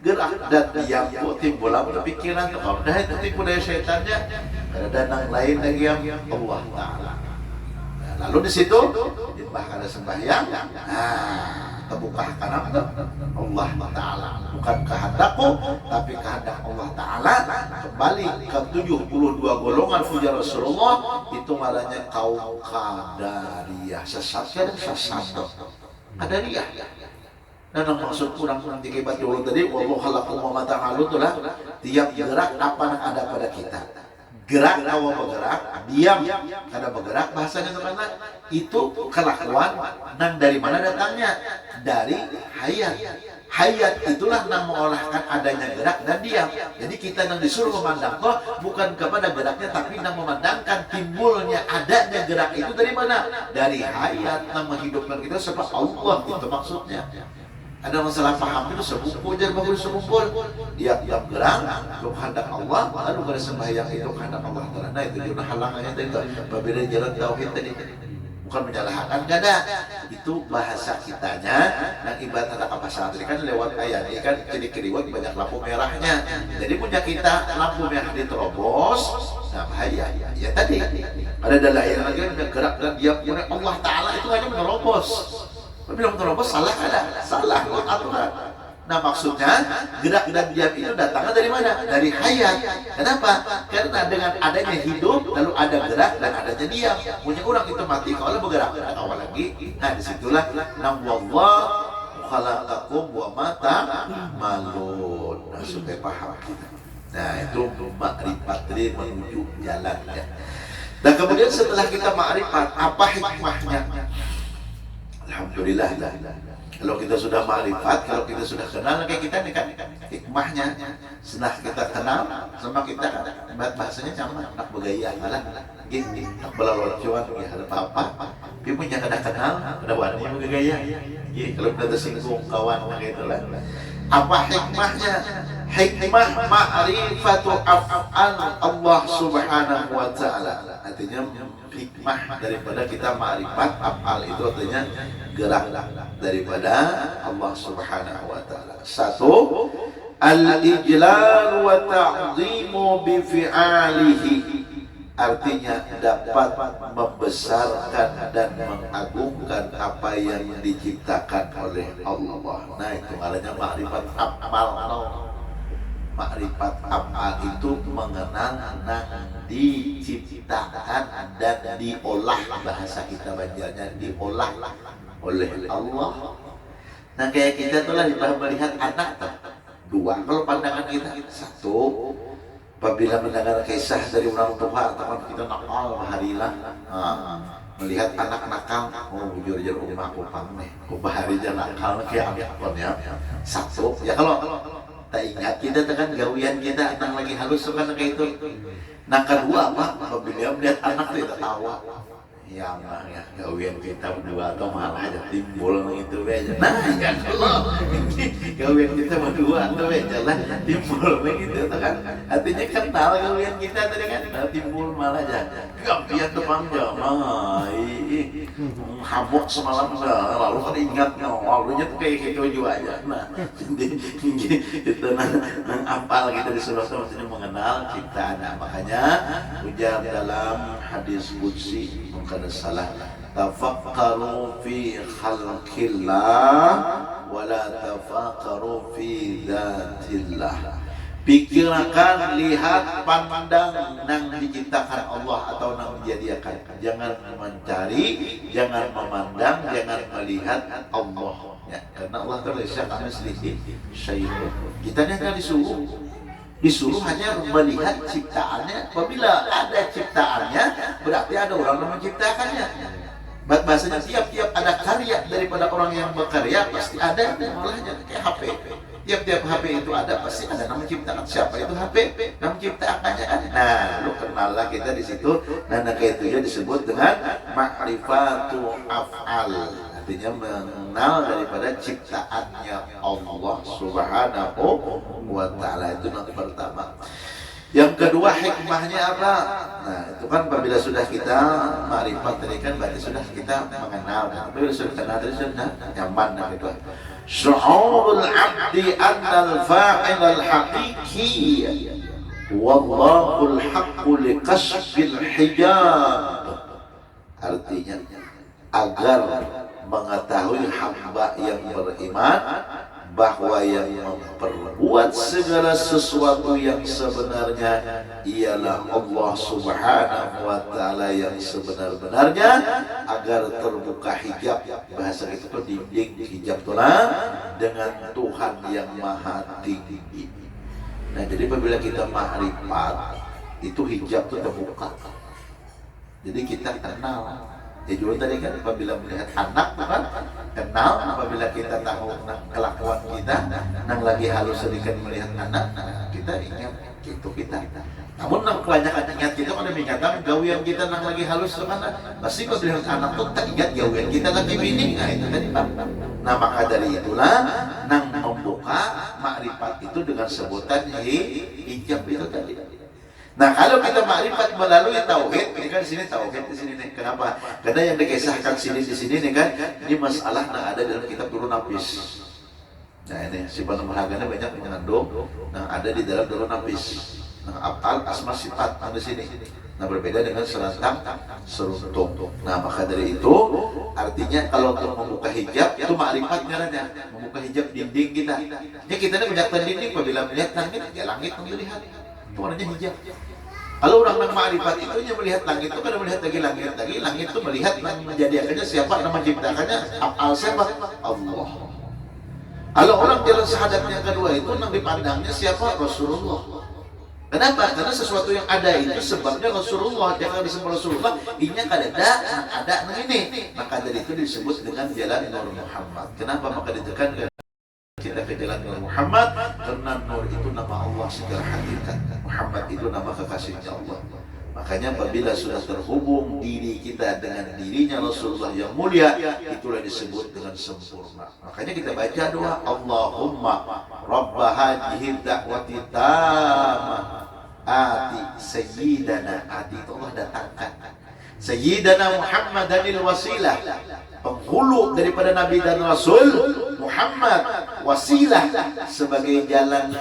Gerak dan diam timbul apa pikiran tuh kalau dah itu tipu daya setannya. Ada nang lain lagi yang Allah Taala. Nah, lalu di situ bahkan ada sembahyang. Nah, terbuka karena Allah Ta'ala, bukan kehendakku tapi kehendak Allah Ta'ala. Kembali ke 72 golongan puja Rasulullah itu malahnya kaum Qadariyah, sesat Qadariyah. Dan maksud kurang dikibat dulu tadi wallahu khalaqakum wa ma ta'malun itulah tiap gerak apa yang ada pada kita. Gerak awal bergerak, diam kada bergerak, bahasanya itu karena itu kelakuan dan dari mana datangnya? Dari hayat. Hayat itulah yang mengolahkan adanya gerak dan diam. Jadi kita yang disuruh memandang kok bukan kepada geraknya tapi yang memandangkan timbulnya adanya gerak itu dari mana? Dari hayat yang menghidupkan kita sebab Allah, itu maksudnya. Ada masalah paham itu sebuku jangan bagus sekumpul dia gerak untuk kehendak Allah, lalu pada sembahyang itu kehendak Allah Ta'ala. Nah itu juga halangannya tadi apabila jalan tauhid tadi bukan menyalahkan kada, itu bahasa kitanya dan ibarat apa santri kan lewat ayat ini kan kiri-kiriwat banyak lampu merahnya, jadi punya kita lampu merah diterobos, nah bahaya ya tadi ada dalail lagi yang gerak dan dia punya Allah Ta'ala itu hanya menerobos. Bila menerobos salah ada, salah aturan. Nah maksudnya gerak dan diam itu datangnya dari mana? Dari hayat. Kenapa? Karena dengan adanya hidup lalu ada gerak dan adanya diam. Punya orang itu mati kalau bergerak. Awal lagi. Nah disitulah nam wallah khalaqakum wa ma ta'malun. Nah supaya paham kita. Nah itu makrifat menuju jalannya. Dan kemudian setelah kita makrifat, apa hikmahnya? Alhamdulillah. Kalau kita sudah ma'rifat, kalau kita sudah kenal kayak kita nih kan hikmahnya. Setelah kita kenal sama kita kan bahasanya sama nak bergaya malah gini nak belaloncuan ya ada apa-apa. Tapi punya kada kenal, ada wani bergaya. Kalau kita tersinggung kawan kayak itulah. Apa hikmahnya? hikmah ma'rifatu af'al Allah subhanahu wa ta'ala. Artinya hikmah daripada kita ma'rifat af'al itu artinya gerak daripada Allah subhanahu wa ta'ala. Satu, al-ijlal wa ta'zimu bi fi'alihi, artinya dapat membesarkan dan mengagungkan apa yang diciptakan oleh Allah. Nah, itu namanya ma'rifat af'al. Makrifat af'al itu mengenal nang diciptakan dan diolah, bahasa kita Banjarnya diolah oleh Allah. Nah, kayak kita tuh lah melihat anak tuh. Dua kalau pandangan kita. Satu, apabila mendengar kisah dari orang tua atau kita nakal harilah, melihat anak nakal, oh jujur rumah aku pameh, aku bahari aja nakal kayak apa ya. Satu, ya kalau tak ingat kita tekan gawian kita anak lagi halus kan kayak itu. Nah, kedua apa? Apabila melihat anak itu tawa, ya mah ya gawian kita berdua atau malah aja timbul gitu aja. Nah, ya kalau gawian kita berdua atau aja lah timbul begitu kan. Artinya kenal gawian kita tadi kan timbul malah aja. Gawian depan jamaah, habuk semalam lalu kan ingat lalunya tuh kayak gitu juga aja. Nah, jadi itu apal kita disuruh maksudnya mengenal ciptaan. Makanya ujar dalam hadis qudsi bukan salah, tafakkaru fi khalqillah wala tafakkaru fi dzatillah. Pikirkan, lihat, pandang nang diciptakan Allah atau nang dijadikan. Jangan mencari, jangan memandang, jangan melihat Allah ya. Karena Allah terlihat kami sedikit syai'un. Kita kan disuruh hanya melihat ciptaannya. Apabila ada ciptaannya, berarti ada orang yang menciptakannya. Bahasanya tiap-tiap ada karya daripada orang yang berkarya, pasti ada olahnya. Kayak HP, tiap-tiap HP itu ada, pasti ada nama menciptakan. Siapa itu HP? Nama menciptakannya kan. Nah, lu kenal lah kita di situ. Nah, kayak itu disebut dengan ma'rifatu af'al. Artinya mengenal daripada ciptaannya Allah subhanahu wa ta'ala. Itu yang pertama. Yang kedua, hikmahnya apa? Nah, itu kan apabila sudah kita ma'rifat tadi kan berarti sudah kita mengenal. Apabila sudah kenal tadi sudah nyaman dan itu. Syu'urul 'abdi annal fa'il al-haqiqi wallahul haqqu liqasbil hijab. Artinya agar mengetahui hamba yang beriman bahwa yang memperbuat segala sesuatu yang sebenarnya ialah Allah subhanahu wa ta'ala yang sebenar-benarnya, agar terbuka hijab, bahasa itu tuh dinding hijab tulang dengan Tuhan yang maha tinggi. Nah, jadi apabila kita ma'rifat itu hijab itu terbuka, jadi kita kenal. Ya juga tadi kan apabila melihat anak kan kenal, apabila kita tahu kelakuan kita nang lagi halus sedikit melihat anak, kita ingat gitu kita. Namun nang kebanyakan ingat kita pada mengatakan gawian kita nang lagi halus kan pasti kalau melihat anak tuh tak ingat gawian kita lagi bini. Nah, itu tadi Pak. Nah, maka dari itulah nang membuka makrifat itu dengan sebutan hijab itu tadi. Nah, kalau kita makrifat melalui tauhid, ini kan di sini tauhid di sini nih. Kenapa? Karena yang dikisahkan sini di sini nih kan, ini masalah yang ada dalam kitab Durun Nafis. Nah, ini sifat mahagana banyak mengandung yang ada di dalam Durun Nafis. Nah, af'al, asma, sifat ada di sini. Nah, berbeda dengan serantang seruntung. Nah, maka dari itu artinya kalau untuk membuka hijab itu makrifat ngarannya, membuka hijab dinding kita. Ya kita ini banyak dinding apabila melihat langit, ya langit yang dilihat. Itu namanya hijab. Kalau orang yang ma'rifat itu hanya melihat langit itu, kada melihat lagi langit itu melihat yang menjadikannya siapa, nama menciptakannya af'al siapa? Allah. Kalau orang jalan syahadat yang kedua itu yang dipandangnya siapa? Rasulullah. Kenapa? Karena sesuatu yang ada itu sebabnya Rasulullah. Jangan disebut Rasulullah, ini ada ini. Maka dari itu disebut dengan jalan Nur Muhammad. Kenapa? Maka ditekankan kita ke jalan Nur Muhammad karena Nur itu nama Allah secara hakikat. Muhammad itu nama kekasihnya Allah. Makanya apabila sudah terhubung diri kita dengan dirinya Rasulullah yang mulia, itulah disebut dengan sempurna. Makanya kita baca doa Allahumma Rabb hadhihi da'wati tamah ati sayyidana, ati itu Allah datangkan sayyidana Muhammadanil wasilah, penghulu daripada Nabi dan Rasul Muhammad, wasilah sebagai jalan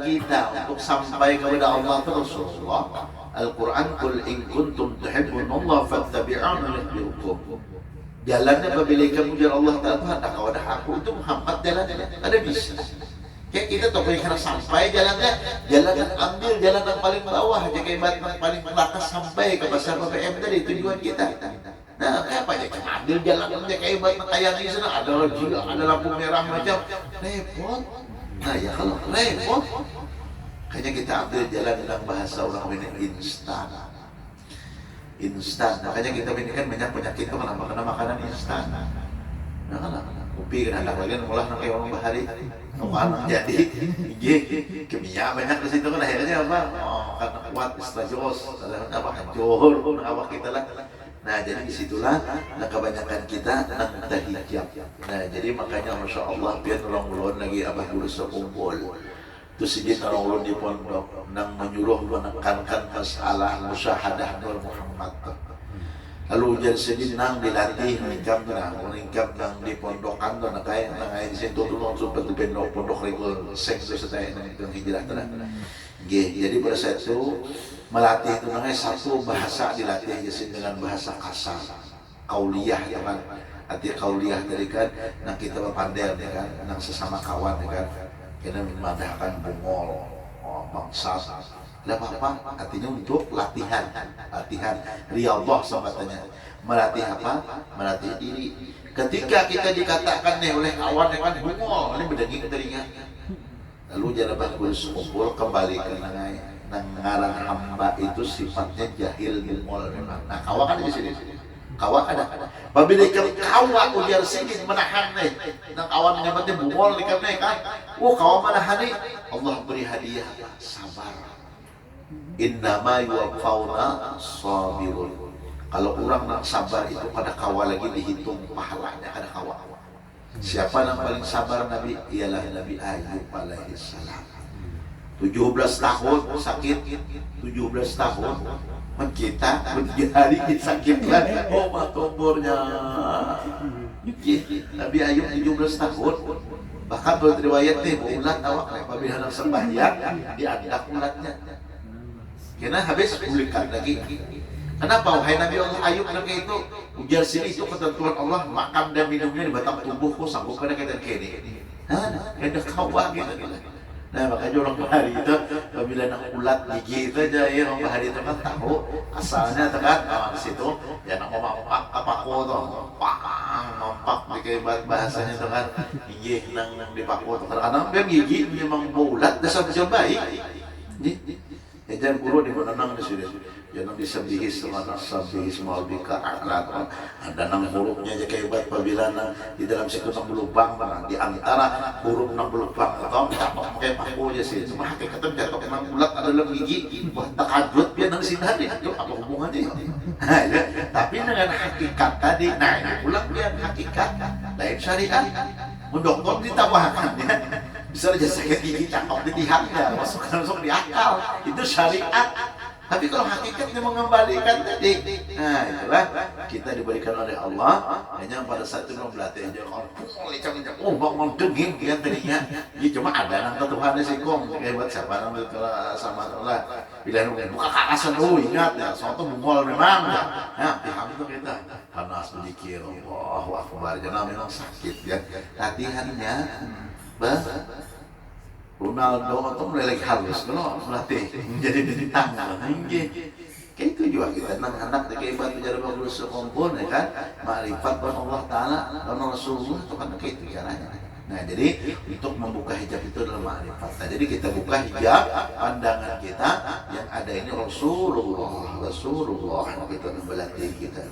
kita untuk sampai kepada Allah itu Rasulullah. Al-Quran, Qul in kuntum tuhibbunallah fattabi'uni yuhibbukum. Jalannya apabila kamu jalan Allah Ta'ala, kau ada aku, itu Muhammad jalannya, ada bisa. Kayak kita tak boleh kena sampai jalannya, jalan yang ambil jalan yang paling bawah, jaga ibarat yang paling atas sampai ke pasar BBM tadi, tujuan kita. Nah, kenapa ya? Ambil jalan yang jaga ibarat kayak di sana, ada lagi, ada lampu merah macam, repot. Nah ya kalau repot, kayaknya kita ambil jalan yang bahasa orang ini instan. Makanya kita ini kan banyak penyakit itu kenapa kena makanan instan. Nah kan, kopi kan anak lagi ngolah nang kayak orang bahari. Mana jadi kimia banyak di situ kan akhirnya apa? Oh, karena kuat istrajos, apa hancur, apa kita lah. Nah jadi disitulah kebanyakan kita nang tahijab. Nah jadi makanya masya Allah biar orang ulun lagi abah guru sekumpul. Terus sedikit orang ulun di pondok nang menyuruh menekankan masalah musyahadah Nur Muhammad. Lalu jadi sedih nang dilatih meningkam nang di pondokan tu nak kaya nang air situ tu nang supaya tu pondok regul seks tu setai nang hijrah tu. Jadi pada saat itu melatih tu nang satu bahasa dilatih jadi dengan bahasa kasar, kauliyah kan. Arti kauliyah tadi kan nang kita berpandai kan, nang sesama kawan kan. Kita memadahkan bungol, bangsat. Tidak apa-apa, artinya untuk latihan riyadhah sambatanya. Melatih apa? Melatih diri. Ketika kita dikatakan nih oleh kawan kan bungol, ini berdenging telinga. Lalu jangan bagus kumpul kembali ke ngarang hamba itu sifatnya jahil bungol memang. Nah, kawan kan di sini. Kawan ada. Apabila kawan ujar sini menahan nih, nang kawan menyebutnya bungol nih kan. Kawan menahan nih. Allah beri hadiah sabar. Innama yuwaffawna sabirun. Kalau orang nak sabar itu pada kawal lagi dihitung pahalanya ada kawal. Siapa yang paling sabar Nabi? Ialah Nabi Ayub alaihi salam. 17 tahun sakit, 17 tahun kita hari sakit kan. Umurnya Nabi Ayub 17 tahun. Bahkan berriwayat nih ulat awak apabila nak sembahyang diadak ulatnya. Karena habis pulihkan lagi. Kenapa wahai Nabi Allah Ayub lagi itu ujar sini itu ketentuan Allah makan dan minumnya di batang tubuhku sanggup pada kita kini. Ada kawah gitu. Nah makanya orang bahari itu apabila nak ulat gigi itu aja ya orang bahari itu kan tahu asalnya tekan di situ ya nak mampak kapaku tuh mampak dikayak bahasanya itu kan gigi nang dipaku tuh kadang-kadang dia gigi memang bau ulat dasar baik. Jangan guru di mana nang di sini, jangan disabihi semana sabihi semua bika akhlak. Ada nang hurufnya aja kayak buat apabila nang di dalam situ nang belubang di antara huruf nang belubang atau catok kayak paku aja sih. Cuma hakikatnya catok nang ulat adalah gigi buat takajut dia nang sinah deh. Itu apa hubungannya? Tapi dengan hakikat tadi, nah ini ulat dia hakikat lain syariat. Mendokter ditambahkan ya. Bisa aja sakit gigi cakap di pihaknya masuk di akal itu syariat. Tapi kalau hakikatnya mengembalikan tadi, nah itulah kita diberikan oleh Allah. Hanya pada saat itu belum berlatih jangan bangun denging kan tadinya. Ya cuma ada nang Tuhan sih kong buat siapa nang sama Allah. Bila nunggu buka kakasan ingat ya suatu bungol memang ya. Nah pihak itu kita panas berpikir Allahu Akbar jangan memang sakit ya. Latihannya Ronaldo atau mulai lagi halus kalau melatih menjadi ditang kayak itu juga kita anak kayak batu jadi bagus sekumpul ya kan makrifat pada Allah Ta'ala dan Rasulullah itu kan kayak itu caranya. Nah jadi untuk membuka hijab itu adalah makrifat. Nah jadi kita buka hijab pandangan kita yang ada ini Rasulullah kita berlatih kita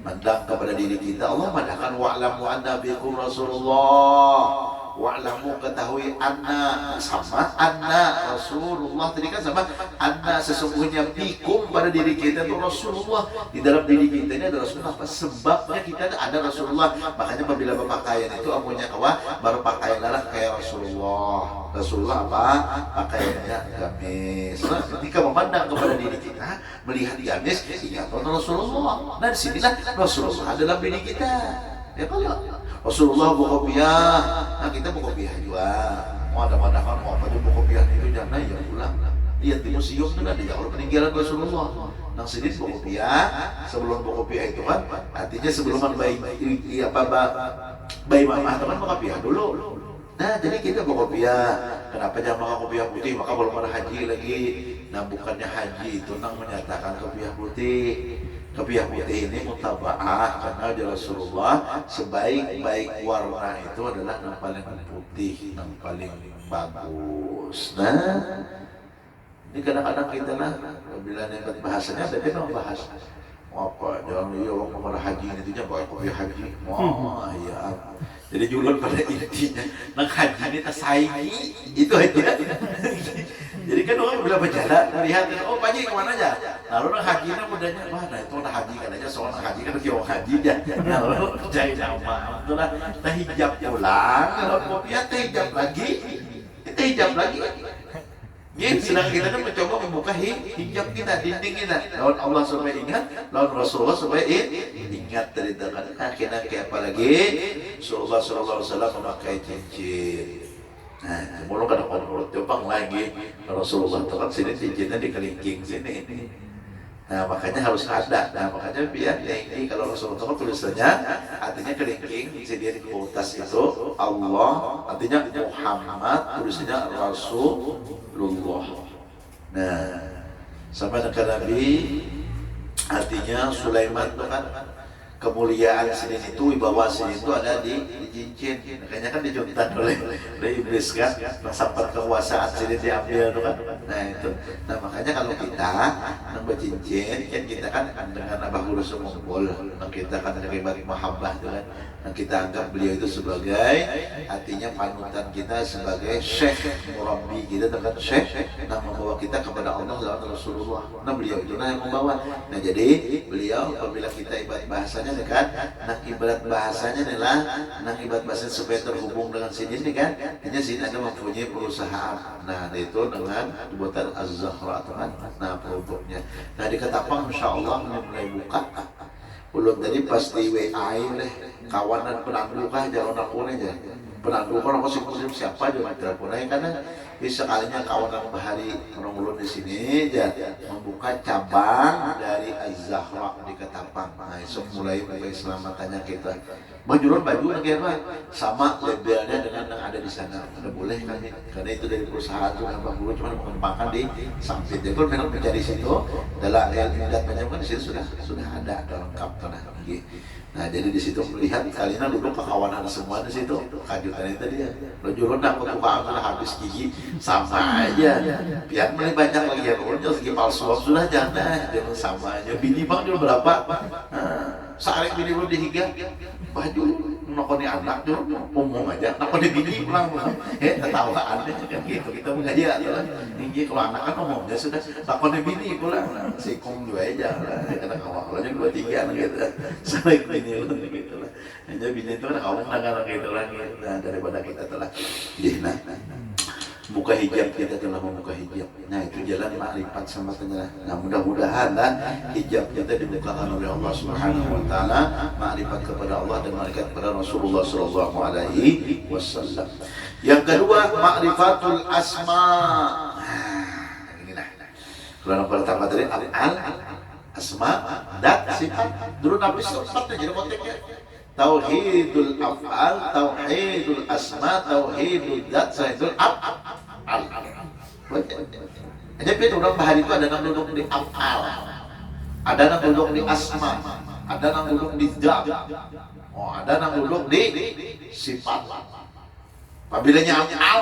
mandang kepada diri kita. Allah mandangkan wa'lamu anna bikum Rasulullah wa'lamu ketahui anna sama anna Rasulullah tadi kan sama anna sesungguhnya fikum pada diri kita itu Rasulullah, di dalam diri kita ini ada Rasulullah. Apa sebabnya kita ada Rasulullah? Makanya apabila berpakaian itu amunya kawa baru pakaianlah kayak Rasulullah. Rasulullah apa? Pakaiannya gamis. Nah, ketika memandang kepada diri kita, melihat gamis, ingat Rasulullah. Nah disinilah Rasulullah dalam diri kita. Ya kalau Rasulullah berkopiah, nah kita berkopiah juga. Mau ada pandangan mau apa tuh berkopiah itu jangan ya pulang. Lihat di museum itu ada kalau peninggalan Rasulullah. Nang sini berkopiah, sebelum berkopiah itu kan artinya sebelum bayi mamah itu kan berkopiah dulu. Nah jadi kita berkopiah. Kenapa jangan pakai kopiah putih? Maka belum ada haji lagi. Nah bukannya haji itu nang menyatakan kopiah putih. Kopiah putih ini mutaba'ah karena Rasulullah sebaik-baik warna itu adalah yang paling putih, yang paling bagus. Nah, ini kadang-kadang kita lah bila nebat bahasanya, tapi memang bahas apa? Jangan iya orang pemerah haji itu nya pakai kopiah haji. Wah, ya. Jadi julun pada intinya, nang haji ini tersaingi itu aja. Jadi kan orang bila berjalan melihat, oh Pak Haji kemana aja? Lalu orang haji nak mudahnya, wah nah itu orang haji kan aja, soalnya haji kan dia orang haji aja. Lalu jadi nama, itulah kita hijab pulang, kalau kopiah kita hijab lagi, kita hijab lagi. Jadi sedang kita kan mencoba membuka hijab kita, dinding kita. Lawan Allah supaya ingat, lawan Rasulullah supaya ingat dari tangan. Akhirnya kayak apa lagi? Rasulullah SAW memakai cincin. Nah, sebelum kada konfront Jepang lagi Rasulullah itu kan sini cincinnya di kelingking sini ini. Nah makanya harus ada. Nah makanya biar ini kalau Rasulullah itu tulisannya artinya kelingking, dia di atas itu Allah, artinya Muhammad, tulisannya Rasulullah. Nah sampai dengan Nabi artinya Sulaiman itu kan kemuliaan sini itu, wibawa sini itu ada di cincin. Makanya kan dijuntan oleh iblis kan, sampai kekuasaan sini diambil tuh kan. Nah itu. Nah makanya kalau kita nambah cincin, kan kita kan dengan Abah Guru Sumumpul, kita kan terlibat mahabbah tuh kan. Nah kita anggap beliau itu sebagai artinya panutan kita, sebagai syekh murabbi kita, dengan syekh yang membawa kita kepada Allah dan Rasulullah. Nah beliau itu yang membawa. Nah jadi beliau apabila kita ibadat bahasanya kan, nah ibarat bahasanya adalah nah ibarat bahasanya supaya terhubung dengan sini nih kan, hanya sini ada mempunyai perusahaan. Nah itu dengan buatan Az-Zahra kan, nah produknya. Nah di Ketapang Insya Allah mulai buka. Ulun tadi pasti WA deh, kawanan penandu kah jalan aku aja. Penandu kan aku sih siapa juga telepon aja karena sekalinya kawanan bahari orang ulun di sini aja membuka cabang dari Az-Zahra di Ketapang. Nah, esok mulai keselamatannya kita. Baju lagi apa? Sama labelnya dengan yang ada di sana. Udah boleh kan? Karena itu dari perusahaan juga Bang Guru cuma mengembangkan di Sampit. Jadi kalau memang mencari situ, adalah yang datanya kan di situ sudah ada lengkap karena. Nah jadi di situ melihat kalinya dulu kekawanan semua di situ, kajutan itu dia. Lo jurun aku tukang habis gigi sama aja. Biar mulai banyak lagi ya, kalau segi palsuan sudah jangan sama aja. Bini bang dulu berapa? Sehari bini belum dihiga, baju nokoni anak dulu umum aja, nokoni bini pulang ketawaan aja kan gitu. Kita mengaji lah. Ini kalau anak kan umumnya sudah nokoni bini pulang, sikung juga aja. Karena awalnya 2-3 gitu. Sampai bini gitu lah. Jadi bini itu kan kaum anak gitu lah. Nah daripada kita telah nah buka hijab, kita telah membuka hijab. Nah itu jalan makrifat sama ternyata. Nah mudah-mudahan hijab kita dibukakan oleh Allah Subhanahu Wa Taala, makrifat kepada Allah dan makrifat kepada Rasulullah Sallallahu Alaihi Wasallam. Yang kedua makrifatul asma. Nah inilah. Kalau yang pertama tadi al asma dan sifat. Dulu Nabi sempatnya jadi konteksnya. Tauhidul af'al, tauhidul asma, tauhidul dzat, tauhidul af'al. Jadi orang bahari itu ada yang duduk di af'al, ada yang duduk di asma, ada yang duduk di dzat, ada yang duduk di sifat. Apabila af'al,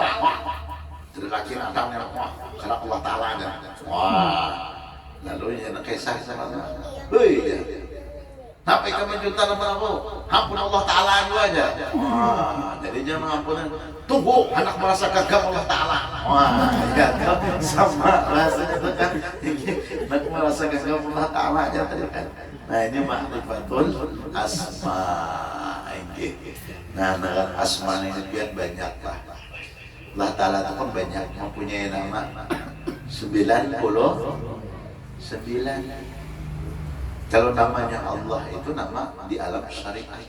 terlaki Adam yang karena Allah Taala ada. Wah, lalu yang kisah sama. Sampai ke menjuta nama aku, ampun Allah Ta'ala aja. Wah, jadi jangan mengampunan. Tunggu, anak merasa gagal Allah Ta'ala. Wah, ya kan, sama rasanya itu kan. Anak merasa gagal Allah Ta'ala aja tadi kan. Nah ini ma'rifatul asma. Nah, asma ini biar banyak lah. Allah Ta'ala itu kan banyak, mempunyai nama 99. Kalau namanya Allah itu nama di alam syariat.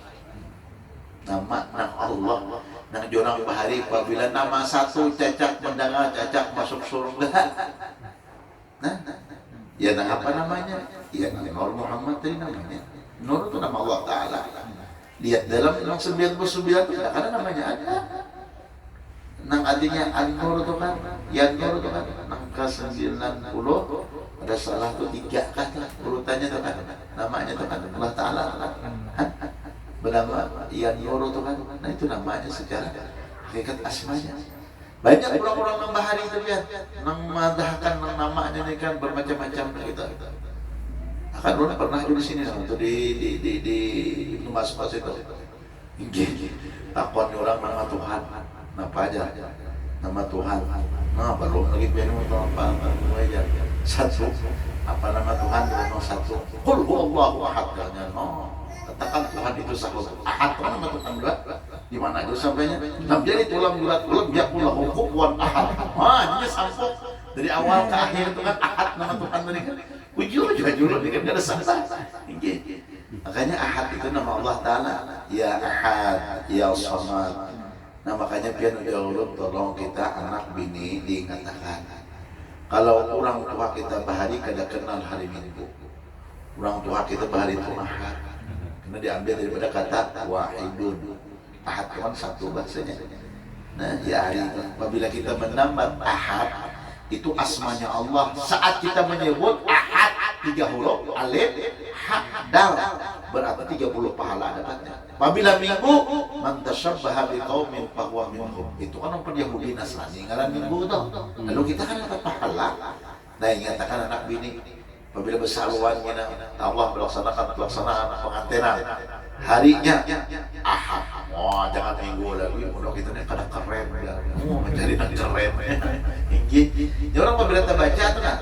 Nama Allah. Nang jorang bahari apabila nama satu cacak mendengar cacak masuk surga. Nah, ya nah apa namanya? Ya Nur Muhammad tadi namanya. Nur itu nama Allah Ta'ala. Lihat dalam 99 itu ada namanya ada. Nang artinya An-Nur itu kan, Yan-Nur itu kan, nang ke-90 ada salah tuh 3 kata urutannya tuh kan, namanya tuh kan Allah Ta'ala kan, bernama Yan-Nur itu kan, nah itu namanya secara hakikat asmanya. Banyak orang-orang nang bahari itu ya, nang madahkan nang namanya ini kan bermacam-macam gitu. Akan orang pernah di sini sama tuh di Mas itu, takon orang nama Tuhan. Apa aja nama Tuhan, nah baru lagi biar apa aja satu apa nama Tuhan nomor 1 Qul huwallahu ahad katanya. No, katakan Tuhan itu satu ahad. Nama Tuhan berat di mana aja sampainya jadi tulang berat ulang ya pula kufuwan ahad. Ini sampo dari awal ke akhir itu kan ahad nama Tuhan tadi kan ujung ini kan ada salah. Makanya ahad itu nama Allah Ta'ala, ya ahad ya samad. Nah makanya pian ya Allah tolong kita anak bini diingatkan. Kalau orang tua kita bahari kada kenal hari Minggu, orang tua kita bahari itu ahad, karena diambil daripada kata wahidun. Ahad kan satu bahasanya. Nah ya hari itu apabila kita menambah ahad itu asmanya Allah. Saat kita menyebut ahad 3 huruf alif ha dal berarti 30 pahala dapatnya. Apabila minggu man tasyabbaha biqaumin fahuwa minhum. Itu kan orang Yahudi Nasrani ngaran minggu tuh. Lalu kita kan dapat pahala. Nah, ingatkan anak bini apabila bersaluan kita Allah melaksanakan pelaksanaan pengantinan harinya ahad. Wah, jangan minggu lagi. Udah kita nih kada keren ya. Mencari yang keren. Ini orang apabila terbaca tuh kan.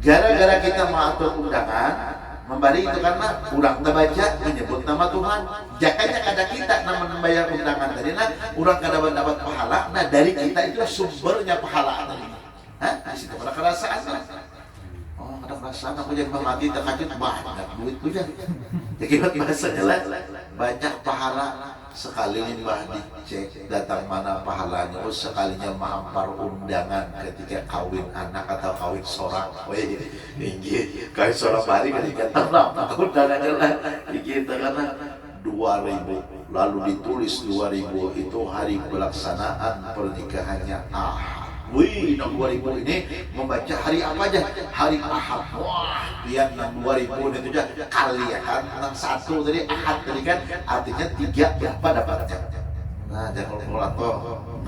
Gara-gara kita mengatur undangan memberi itu karena kurang terbaca menyebut nama Tuhan. Jakanya kada kita nama membayar undangan tadi nah kurang kada mendapat pahala. Nah dari kita itu sumbernya pahala tadi. Hah? Di situ ada kerasaan kan? Oh ada kerasaan aku jadi mati terkajut banyak duit punya. Jadi bahasanya lah banyak pahala. Sekalinya mbah dicek datang mana pahalanya, sekalinya mengampar undangan ketika kawin anak atau kawin sorak. Wih, tinggi kawin sorak hari ketika tenang undangannya lah kita karena 2000 lalu ditulis 2000 itu hari pelaksanaan pernikahannya Wih, 2000 ini membaca hari apa aja? Hari Ahad. Wah, pian 2000 itu aja kali ya kan? 1 tadi Ahad tadi kan artinya 3 berapa dapatnya? Nah, jangan kalkulator,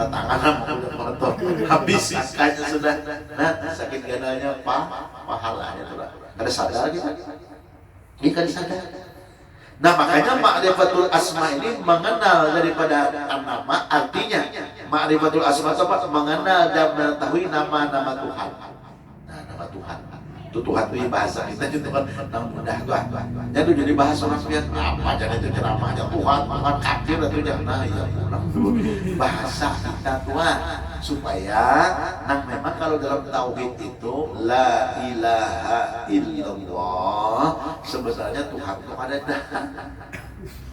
ketanganan mau kalkulator habis kayaknya sudah. Nah, sakit gananya pahalanya tuh lah. Ada sadar kita? Ini kan sadar. Nah makanya ma'rifatul asma ini mengenal daripada nama, artinya ma'rifatul asma itu apa? Mengenal dan mengetahui nama-nama Tuhan. Nah nama Tuhan itu Tuhan itu bahasa kita itu kan nama mudah Tuhan. Jadi jadi bahasa orang biar apa jadi itu ceramahnya Tuhan kafir itu jangan. Nah ya pulang dulu bahasa kita Tuhan supaya nah memang kalau dalam tauhid itu la ilaha illallah sebenarnya Tuhan itu ada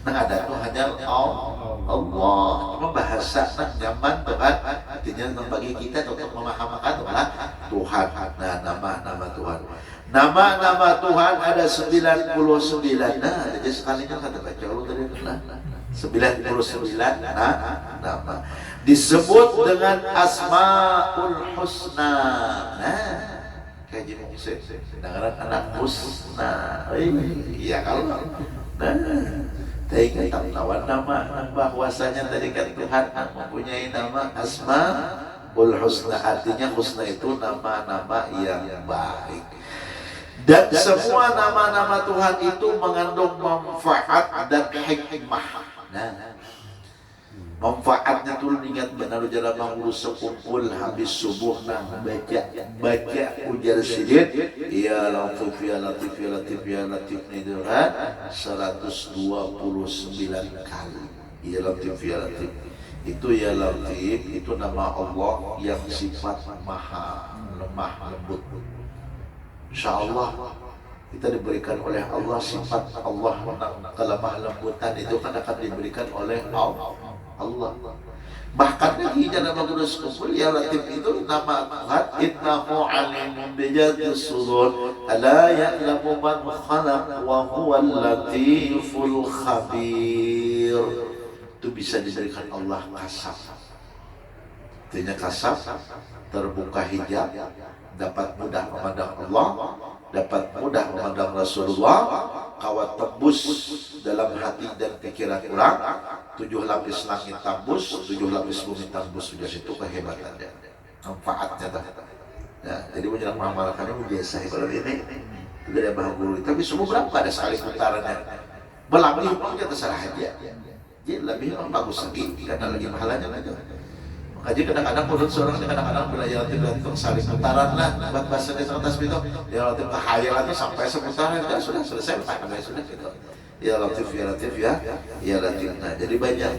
nah ada tuh hanya Allah. Cuma bahasa nyaman Tuhan artinya membagi kita untuk memahamakan Tuhan. Nah nama Tuhan, nama Tuhan ada 99. Nah jadi sekalinya kata baca Allah tadi lah 99 nama disebut dengan Asmaul Husna. Nah kayak gini dengaran anak husna. Iya kalau nah tadi tahu nama bahwasanya tadi kan Tuhan mempunyai nama Asmaul Husna, artinya husna itu nama-nama yang baik. Dan semua nama-nama Tuhan itu mengandung manfaat dan hikmah. Nah, manfaatnya tuh ingat benar jalan mengurus sekumpul habis subuh nah baca ujar sidin ya latif ya latif ya latif ya latif itu kan 129 kali ya latif ya latif itu ya latif itu nama Allah yang sifat maha lemah lembut. Insyaallah kita diberikan oleh Allah sifat Allah kelemah lembutan itu kan akan diberikan oleh Allah. Bahkan lagi dalam mengurus kumpul ya latif itu nama Tuhan innahu alimun bijatis sudur ala ya'lamu man khalaq wa huwal latiful khabir. Itu bisa diberikan Allah kasaf. Artinya kasaf terbuka hijab, dapat mudah memandang Allah, dapat mudah memandang Rasulullah, kawat tembus dalam hati dan pikiran orang, 7 lapis langit tembus, 7 lapis bumi tembus, sudah situ kehebatannya, manfaatnya dah. Ya, jadi menjelang mengamalkannya biasa kalau ini tidak ada bahan guru, tapi semua berapa ada sekali putarannya, belami hukumnya terserah aja. Jadi lebih bagus lagi karena lagi pahalanya aja. Makanya kadang-kadang menurut seorang kadang-kadang belajar tergantung saling putaran lah buat bahasa di atas itu ya latif kehayalan itu sampai seputaran ya sudah selesai pakai sudah gitu ya latif ya latif. Nah jadi banyak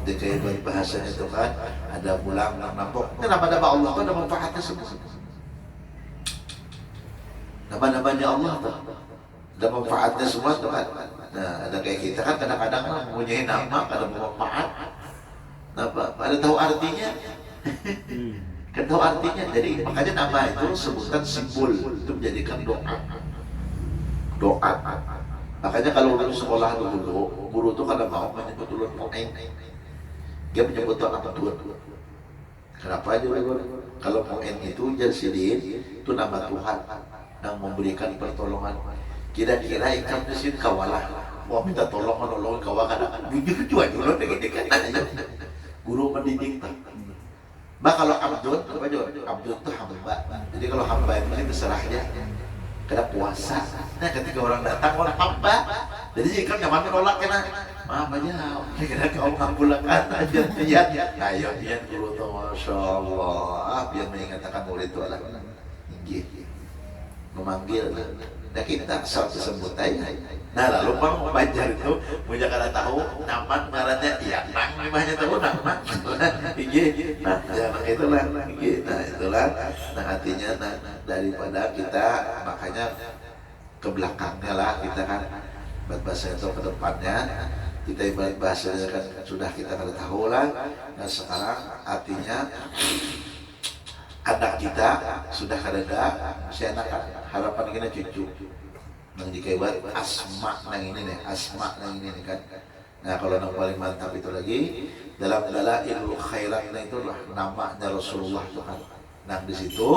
ketika bahasanya itu kan ada pulang nampok nama-nama Allah itu ada manfaatnya semua. Nama-namanya Allah tuh ada manfaatnya semua tuh kan. Nah ada kayak kita kan kadang-kadang mempunyai nama ada manfaat. Ada tahu artinya? Kan tahu artinya. Jadi makanya nama itu sebutan simbol itu menjadikan doa. Makanya kalau dulu sekolah dulu guru tuh kadang mau menyebut ulun mu'in, dia menyebut doa betul. Kenapa aja kalau mu'in itu jasidin itu nama Tuhan yang memberikan pertolongan. Kira-kira ikan di sini kawalah mau minta tolong menolong kawakan jujur dulu dekat-dekat guru mendidik tak. Bah kalau abdun, apa aja? Abdun itu hamba. Jadi kalau hamba itu terserahnya kena puasa. Nah ketika orang datang orang hamba, jadi kan nyaman menolak kena. Maaf aja, kira kau ngambulakan aja biar. Ayo biar guru tuh, masya Allah, biar mengatakan murid itu adalah tinggi, memanggil. Nah kita asal disebut aja. Nah lalu bang membaca itu punya kata tahu nama ngarannya ya nang namanya tahu nama iya nah ya itulah nah itulah nah artinya nah daripada kita makanya ke belakangnya lah kita kan bahasa itu ke depannya kita ibarat bahasanya kan sudah kita kada tahu lah. Nah sekarang artinya anak kita sudah kada si anak harapan kita cucu nang dikaibat asma nang ini nih asma nang ini nih kan. Nah kalau yang paling mantap itu lagi dalam dalailul khairat itu adalah namanya Rasulullah tuh kan. Nah di situ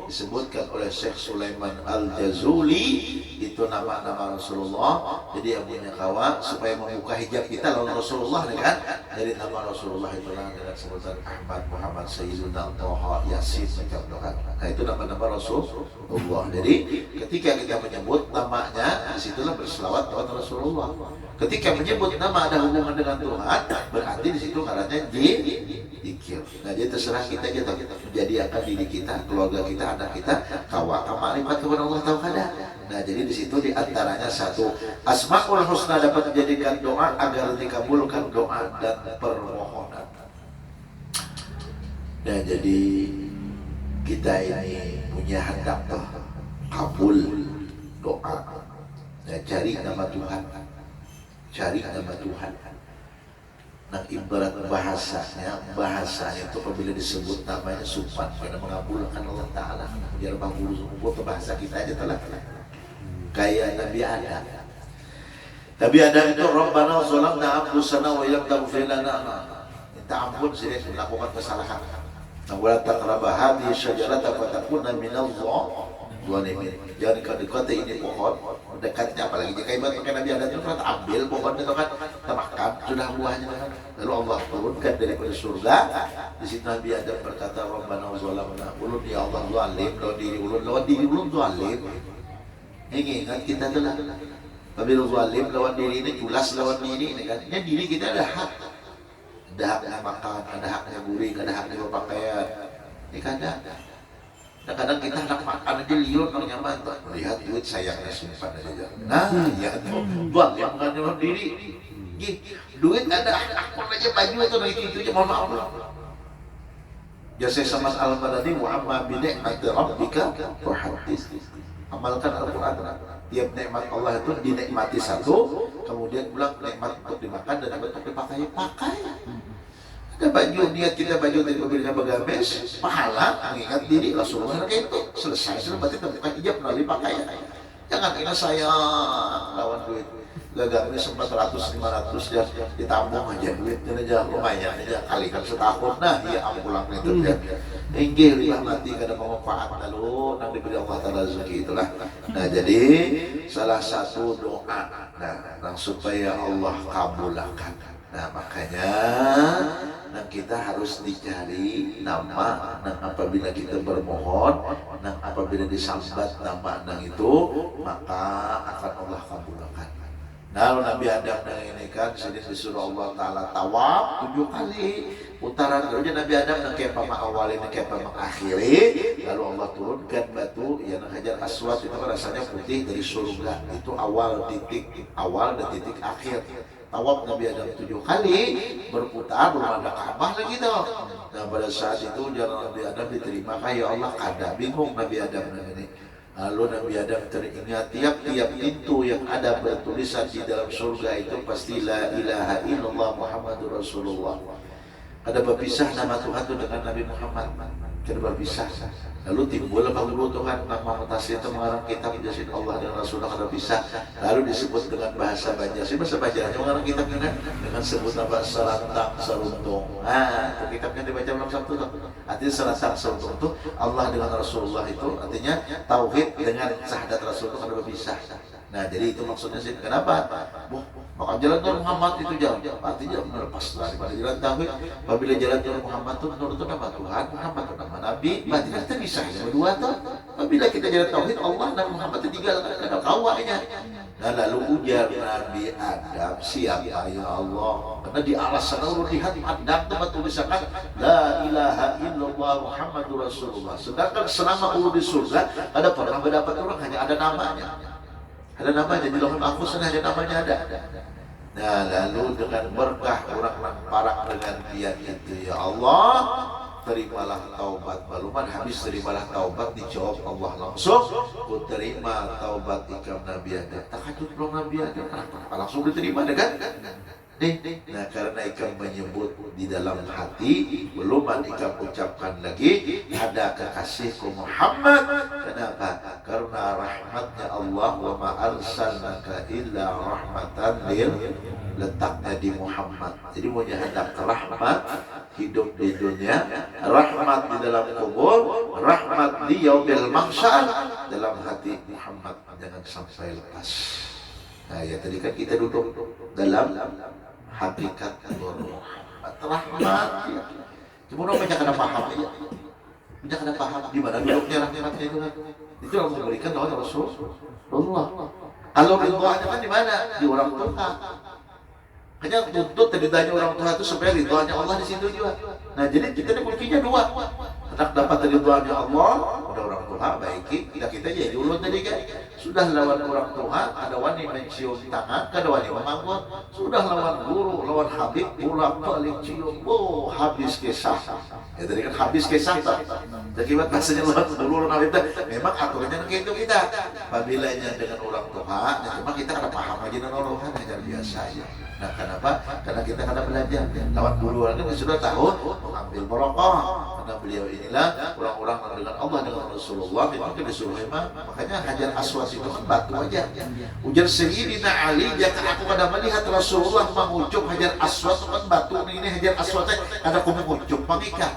disebutkan oleh Syekh Sulaiman Al-Jazuli itu nama-nama Rasulullah. Jadi yang punya kawan supaya membuka hijab kita lawan Rasulullah nih kan. Dari nama Rasulullah itulah dengan sebutan Ahmad, Muhammad, Sayyiduna, Toha, Yasin macam itu kan. Nah itu nama-nama Rasulullah. Jadi ketika kita menyebut namanya disitulah berselawat kepada Rasulullah. Ketika menyebut nama ada hubungan dengan Tuhan berarti di situ karanya dikir. Nah jadi terserah kita menjadi akan diri kita, keluarga kita, anak kita, kawa ma'rifat kepada Allah tahu kada. Nah jadi di situ diantaranya satu Asmaul Husna dapat dijadikan doa agar dikabulkan doa dan permohonan. Nah jadi kita ini punya hendak kabul doa. Nah cari nama Tuhan, cari nama Tuhan. Nah ibarat bahasanya itu apabila disebut namanya supan karena mengabulkan Allah Ta'ala biar bangun semua bahasa kita aja telah kayak Nabi Adam. Nabi Adam itu Rabbana zalamna anfusana wa illam taghfir lana minta ampun sih melakukan kesalahan. Nah wala taqrabu hadhihi syajarata fatakuna minadh dhalimin. Jangan dekat ini pohon dekatnya apalagi jika ibarat pakai Nabi Adam itu kan ambil pohon itu kan termakan sudah buahnya kan. Lalu Allah turunkan daripada surga. Di situ Nabi Adam berkata Rabbana zalamna ulun ya Allah zalim lawan diri ulun zalim. Ingat kita tuh lah. Apabila zalim lawan diri ini, culas lawan diri ini kan. Ya diri kita ada hak. Ada haknya makan, ada haknya guring, ada haknya berpakaian. Ini kadang. Kadang-kadang kita hendak makan aja liur kalau nyaman. Melihat duit sayangnya simpan aja. Nah, ya itu. Buat yang bukan lawan diri. Duit ada, akun aja baju itu dari itu aja, mohon maaf. Jasa sama al-Madani wa amma bi ni'mati rabbika wa hadis. Amalkan Al-Quran. Tiap nikmat Allah itu dinikmati satu, kemudian pulang nikmat untuk dimakan dan nikmat untuk dipakai. Ada baju, niat kita baju dari pembelinya bagames, pahala, mengingat diri Rasulullah kayak itu. Selesai, sudah berarti temukan ijab melalui pakaian. Jangan kena saya lawan duit. Gagalnya 400-500 ya ditambung aja duitnya aja lumayan aja kali kan setahun nah ya ampulang itu ya inggil lah mati kada manfaat lalu nang diberi Allah Ta'ala rezeki itulah. Nah jadi salah satu doa nah supaya Allah kabulkan. Nah makanya nah kita harus dicari nama nah apabila kita bermohon nah apabila disambat nama nah itu maka akan Allah kabulkan. Nah, Nabi Adam ini kan sini disuruh Allah Ta'ala tawaf 7 kali putaran kerja Nabi Adam dan kayak pama awalin kayak pama akhiri lalu Allah turunkan batu yang Hajar Aswad itu kan rasanya putih dari surga itu awal dan titik akhir tawaf Nabi Adam 7 kali berputar belum ada Ka'bah lagi tuh. Nah pada saat itu jalan Nabi Adam diterima ya Allah kada bingung Nabi Adam ini. Lalu Nabi Adam teringat tiap-tiap pintu yang ada bertulisan di dalam surga itu pasti la ilaha illallah Muhammadur Rasulullah. Ada berpisah nama Tuhan itu dengan Nabi Muhammad. Ada berpisah. Lalu timbul guru Tuhan nama mutasi itu mengarang kitab jasin Allah dan Rasulullah ada pisah. Lalu disebut dengan bahasa Banjarsi. Bahasa Banjarsi mengarang kitab dengan sebut nama serantang seruntung. Nah, itu kitabnya dibaca malam Sabtu tuh. Artinya serantang seruntung itu Allah dengan Rasulullah itu artinya tauhid dengan syahadat Rasulullah ada berpisah. Nah, jadi itu maksudnya sih. Kenapa? Maka jalan Nur Muhammad itu jauh. Artinya melepas daripada jalan tauhid. Apabila jalan Nur Muhammad itu menurut itu nama Tuhan, Muhammad itu nama Nabi. Berarti kita bisa berdua tuh. Apabila kita jalan tauhid, Allah dan Muhammad itu tinggal ada kawanya. Nah, lalu ujar Nabi Adam, siapa ya Allah? Karena di alas sana urut lihat Adam tempat tulisankan la ilaha illallah Muhammadur Rasulullah. Sedangkan selama urut di surga, ada pernah mendapat orang hanya ada namanya. Ada namanya di Lauhul Mahfuz hanya namanya ada. Nah lalu dengan berkah orang parang dengan dia itu ya Allah terimalah taubat baluman habis terimalah taubat dijawab Allah langsung ku terima taubat ikam Nabi Adam. Takajud belum Nabi Adam kenapa langsung diterima kan? Nah karena ikam menyebut di dalam hati belum ikam ucapkan lagi ada kekasihku Muhammad. Kenapa? Karena rahmatnya Allah wa ma arsalnaka illa rahmatan lil letaknya di Muhammad. Jadi mau hendak rahmat hidup di dunia, rahmat di dalam kubur, rahmat di yaumil mahsyar dalam hati Muhammad jangan sampai lepas. Nah ya tadi kan kita duduk dalam hakikat rahmat. Cuma orang banyak ada paham ya. Banyak ada paham di mana duduknya rahmatnya itu kan. Itu Allah memberikan oleh Rasulullah. Kalau ridhoanya kan di mana? Di orang tua. Hanya tuntut ridhoanya orang tua itu supaya ridhoanya Allah di situ juga. Nah jadi kita ini kuncinya dua. Hendak dapat ridhoanya Allah, ada orang tua baiki, kita jadi ulun tadi kan. Sudah lawan orang tua, ada wani mencium tangan, ada wani memanggut. Sudah lawan guru, lawan habib, pulang balik cium, habis kisah. Ya tadi kan habis kisah. Jadi bahasanya lawan guru, lawan habib, memang aturannya kayak itu kita. Apabila dengan orang tua, cuma kita ada paham aja dengan orang tua, hanya biasa aja. Nah kenapa? Karena kita kada belajar. Lawan guru kan sudah tahu mengambil merokok. Karena beliau inilah orang-orang dengan Allah dengan Rasulullah itu disuruh imam. Makanya Hajar Aswad itu kan batu aja. Ujar Sayyidina Ali, jika aku kada melihat Rasulullah mengucup Hajar Aswad itu kan batu ini Hajar Aswad kada aku mengucup mengikat.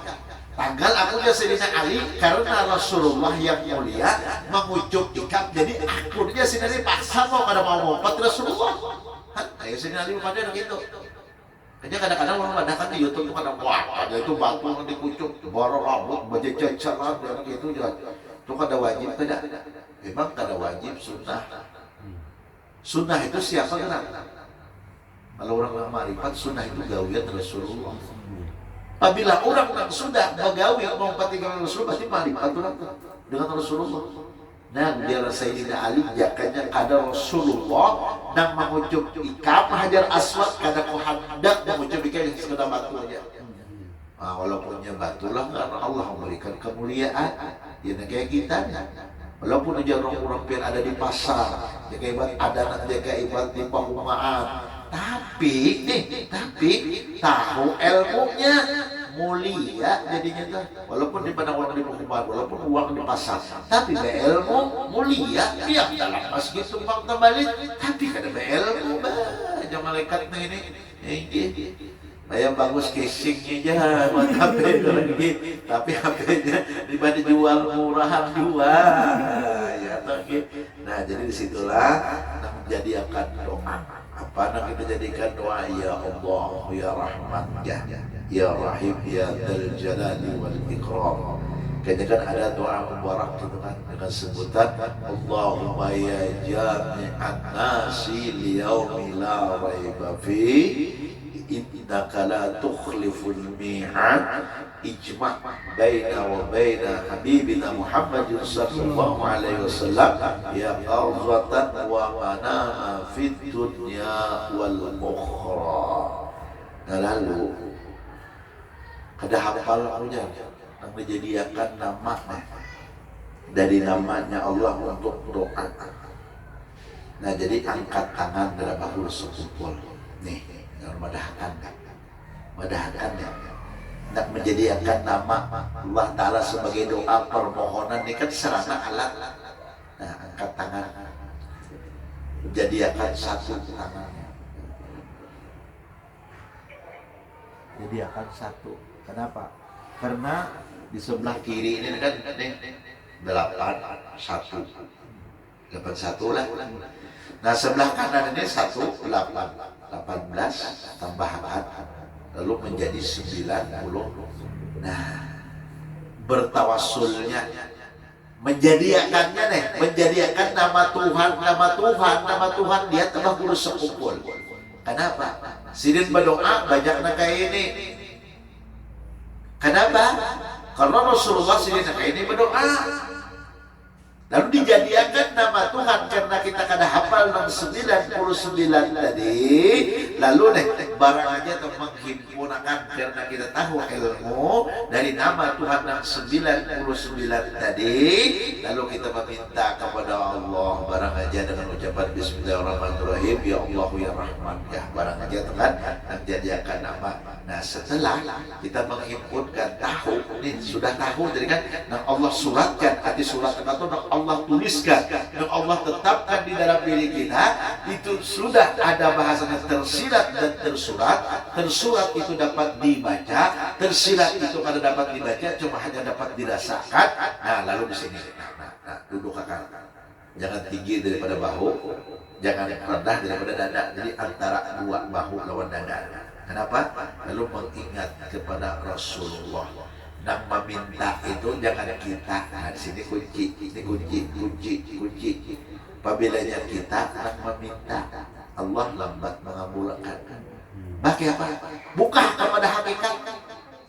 Tanggal aku dia Sayyidina Ali karena Rasulullah yang mulia mengucup ikat. Jadi aku dia sendiri paksa mau kada mau ngopat Rasulullah. Ayo sini nanti pada gitu. Hanya kadang-kadang orang mengadakan di YouTube itu kadang wah ada itu batu yang dikucuk, baru rambut, baca cacaran dan gitu juga. Itu kada wajib kada. Memang kada wajib sunnah. Sunnah itu siapa gerak? Kalau orang marifat sunnah itu gawian Rasulullah. Apabila orang yang sudah begawi mau patikan Rasulullah, berarti marifat orang dengan Rasulullah. Nah, biar Sayyidina Ali jakanya kada Rasulullah nang mengucap ikam hajar aswad kada ko hendak mengucap ikam sekedar batu aja. Nah, walaupunnya batu lah karena Allah memberikan kemuliaan. Ya kayak kita. Walaupun aja orang-orang pian ada di pasar, dia kayak ada nanti kayak ibarat di perumahan. Tapi tahu ilmunya mulia jadinya tuh. Walaupun di mana orang di perumahan, walaupun uang di pasar, tapi ilmu mulia. Dia dalam masjid tumpang terbalik, tapi kada ilmu aja malaikat ini. Bayang bagus casingnya aja buat HP lagi, tapi HP-nya dibanding jual murahan jual. Ya, nah jadi disitulah menjadi akan doa. Apa nak kita jadikan doa? Ya Allah, ya Rahman, ya Rahim, ya Dzal Jalali wal Ikram. Kayaknya kan ada doa mubarak gitu kan dengan sebutan Allahumma ya jami'an nasi liyaumi la raiba fi innaka la tukhliful mi'ad ijma' baina wa baina habibina Muhammadin sallallahu alaihi wasallam ya qawzatan wa manama fid dunya wal ukhra. Nah lalu kada hafal punya yang dijadikan nama dari namanya Allah untuk doa. Nah jadi angkat tangan dalam bahul sekumpul nih madahkan ya nak menjadikan nama Allah Ta'ala sebagai doa permohonan ini kan sarana alat. Nah angkat tangan jadikan satu tangannya, jadikan satu. Kenapa? Karena di sebelah kiri ini kan 81 lah. Nah sebelah kanan ini 18 tambahan lalu menjadi 90. Nah bertawassulnya menjadikan nama Tuhan dia telah kurus sekumpul. Kenapa? Sidin berdoa banyak kayak ini. Kenapa? Karena Rasulullah sidin kayak ini berdoa. Lalu dijadikan nama Tuhan karena kita kada hafal 99 tadi. Lalu barang aja menghimpunkan karena kita tahu ilmu dari nama Tuhan yang 99 tadi. Lalu kita meminta kepada Allah barang aja dengan ucapan Bismillahirrahmanirrahim, ya Allah ya Rahman, ya barang aja Tuhan yang jadikan nama. Nah setelah kita menghimpunkan tahu, ini sudah tahu jadi kan, nah Allah suratkan hati surat itu Allah tuliskan yang Allah tetapkan di dalam diri kita itu sudah ada bahasanya tersirat dan tersurat. Tersurat itu dapat dibaca, tersirat itu kada dapat dibaca, cuma hanya dapat dirasakan. Nah lalu di sini, nah duduk kakak, jangan tinggi daripada bahu, jangan rendah daripada dada, jadi antara dua bahu lawan dada. Kenapa? Lalu mengingat kepada Rasulullah. Dan meminta itu jangan kita. Nah di sini kunci. Apabila kita akan meminta, Allah lambat mengabulkan. Bagi apa? Buka kepada hakikat.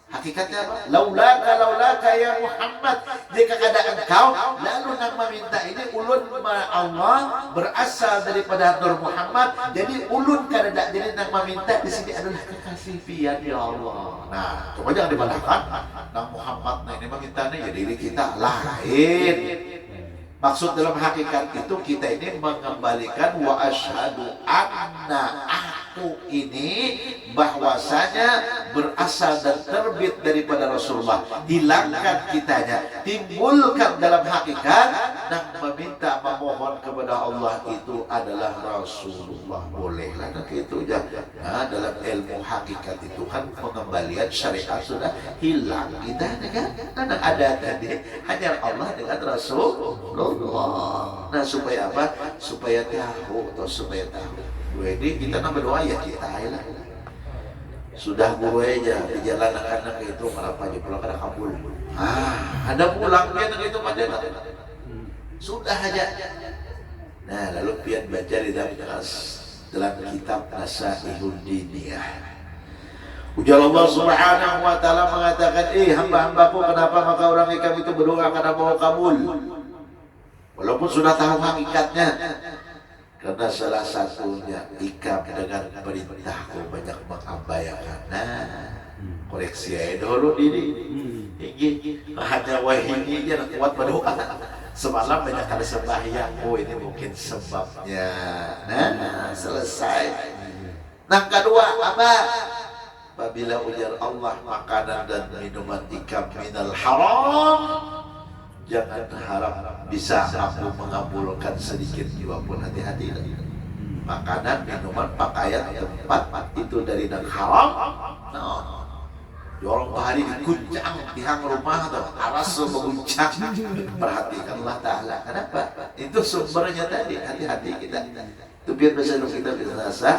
Hakikatnya apa? Laulaka ya Muhammad. Jika kada engkau, lalu nak meminta ini ulun Allah berasal daripada Nur Muhammad. Jadi ulun kada jadi nak meminta di sini adalah kekasih pian ya Allah. Nah, coba jangan dibantahkan. Nang Muhammad ini memintanya ya diri kita lain. Maksud dalam hakikat itu kita ini mengembalikan wa asyhadu anna aku ini bahwasanya berasal dan terbit daripada Rasulullah. Hilangkan kitanya, timbulkan dalam hakikat dan meminta memohon kepada Allah itu adalah Rasulullah. Bolehlah itu aja. Nah, dalam ilmu hakikat itu kan pengembalian syariat sudah hilang kita kan. Karena ada tadi hanya Allah dengan Rasulullah. Nah supaya apa? Supaya tahu Jadi kita nak berdoa ya kita lah. Sudah guru aja di jalan anak-anak itu malah pagi pulang kada kabul. Ada pulang dia nak itu pada Sudah aja. Nah, lalu pian baca di dalam kitab Nasaihul Diniyah. Ujar Allah Subhanahu wa taala mengatakan, hamba-hambaku, kenapa maka orang ikam itu berdoa karena mau kabul? Walaupun sudah tahu hakikatnya. Karena salah satunya ikam dengan perintahku banyak mengabaikan. Nah, koreksi aja dulu ini. Hanya wahini aja kuat berdoa. Semalam banyak kali sembahyang. Ini mungkin sebabnya. Nah, selesai. Nah, kedua apa? Apabila ujar Allah makanan dan minuman ikam minal haram, jangan harap bisa aku mengabulkan sedikit juga pun. Hati-hati. Makanan, minuman, pakaian, tempat itu dari dan haram. Nah, jorong bahari diguncang tihang rumah atau aras menguncang. Perhatikanlah Ta'ala. Kenapa? Itu sumbernya tadi. Hati-hati kita. Itu biar bahasa kita bisa nasa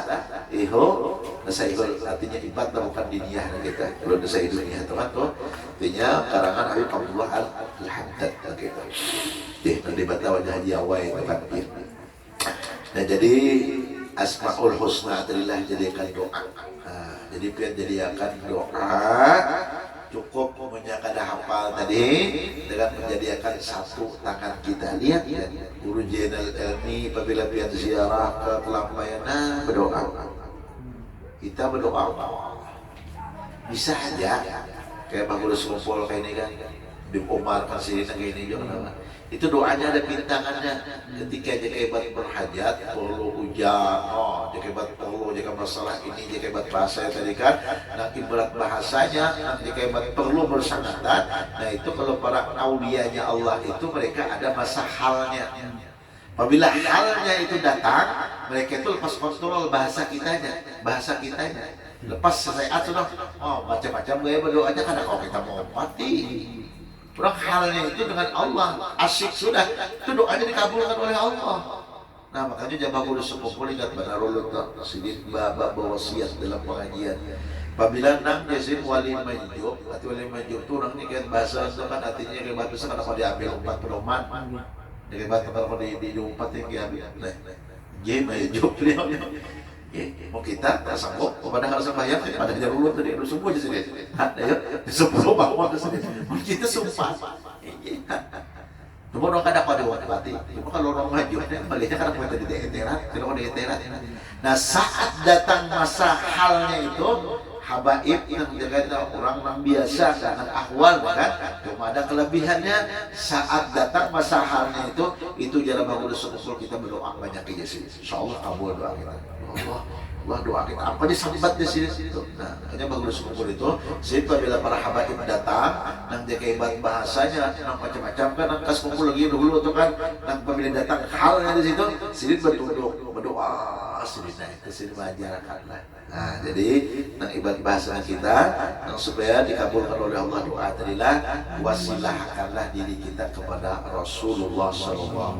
nasa artinya ibadah bukan diniyah kita. Kalau nasa diniyah teman-teman artinya karangan Habib Abdullah Al-Haddad gitu. Nanti baca wajah Jawai itu kan. Nah, jadi Asmaul Husna adalah jadikan doa. Jadi biar jadikan doa cukup menyangka hafal tadi dengan menjadikan satu tangan kita. Lihat ya, guru jenal ini apabila pian ziarah ke Pelampayana berdoa. Kita berdoa bisa aja kayak Pak Guru Sekumpul kayak ini kan, Bim Umar kasih kayak ini juga. Itu doanya ada bintangannya. Ketika jakebat berhajat, perlu hujan, jakebat perlu jika masalah ini, jakebat bahasa tadi kan. Nah, ibarat bahasanya, jakebat perlu bersangatan. Nah, itu kalau para aulianya Allah itu mereka ada masa halnya. Apabila halnya itu datang, mereka itu lepas kontrol bahasa kitanya. Lepas selesai sudah, macam-macam gaya berdoanya karena kalau kita mau mati. Orang halnya itu dengan Allah asyik sudah, itu doanya dikabulkan oleh Allah. Nah, makanya jamaah Guru Sekumpul ingat benar ulun sidin bab wasiat dalam pengajian. Apabila nang jasim wali majub, atau wali majub itu orang ini kan bahasa itu kan artinya kayak batu sekarang kalau diambil umpat pedoman, kayak batu kalau diumpat yang diambil. Nah, jadi majub dia. Mau kita tak sanggup, padahal sembahyang pada kejar ulun tadi, lu semua di sini. Ayo, sebelum bangun di sini, kita sumpah. Cuma orang kadang pada waktu, cuma kalau orang maju, baliknya kadang kita di daerah, kalau di daerah. Nah, saat datang masa halnya itu, habaib yang jaga orang biasa dengan ahwal kan, cuma ada kelebihannya. Saat datang masa halnya itu jarang Guru Sekumpul kita berdoa banyak aja sih. Insyaallah kabul doa kita. Allah doa kita apa disambat di sini itu. Nah, makanya Guru Sekumpul itu sehingga bila para habaib datang nang dia keibat bahasanya nang macam-macam kan nang kas kumpul lagi dulu tuh kan nang pemilihan datang halnya di situ sini berdoa sini itu sini mengajarkanlah. Nah, jadi nang ibadah bahasa kita nang supaya dikabulkan oleh Allah doa tadilah wasilahkanlah diri kita kepada Rasulullah SAW.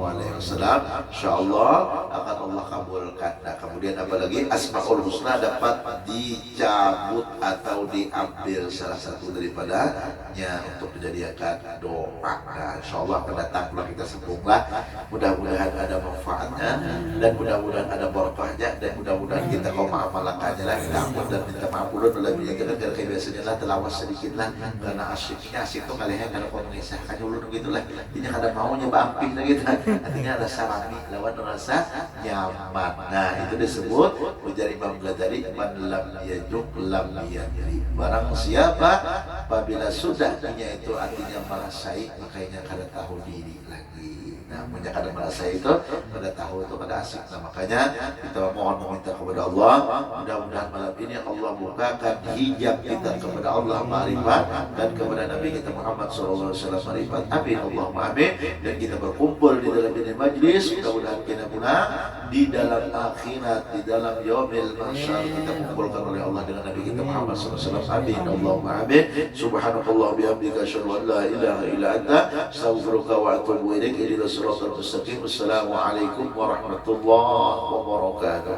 Insyaallah akan Allah kabulkan. Nah, kemudian apalagi Asmaul Husna dapat dicabut atau diambil salah satu daripadanya untuk dijadikan doa. Nah, insyaallah akan datang kalau kita sempurna. Mudah-mudahan ada manfaatnya dan mudah-mudahan ada berkahnya dan mudah-mudahan kita kaum amalkan kita ampun dan minta maaf ulun lebih jangan kayak biasanya lah telawas sedikit lah karena asyik tuh kalian kalau kau mengisahkan ulun gitulah ini kada mau nyoba amping gitu artinya rasa rami lawan rasa nyaman. Nah, itu disebut ujar Imam Ghazali man lam yajuk lam yadri, barang siapa apabila sudah punya itu artinya merasai makanya kada tahu diri lagi. Nah, punya kada merasai itu kada tahu itu kada asik. Nah, makanya kita mohon meminta kepada Allah mudah-mudahan malam ini Allah bukakan hijab kita kepada Allah ma'rifat dan kepada Nabi kita Muhammad SAW ma'rifat. Amin Allahumma amin. Dan kita berkumpul di dalam ini majlis mudah-mudahan kita puna di dalam akhirat di dalam yaumil mahsyar kita kumpulkan oleh Allah dengan Nabi kita Muhammad SAW. Amin Allahumma amin. Subhanallah bihamdika asyhadu an la ilaha illa anta astaghfiruka wa atubu ilaik. Ihdinas siratal mustaqim. Assalamualaikum warahmatullahi wabarakatuh.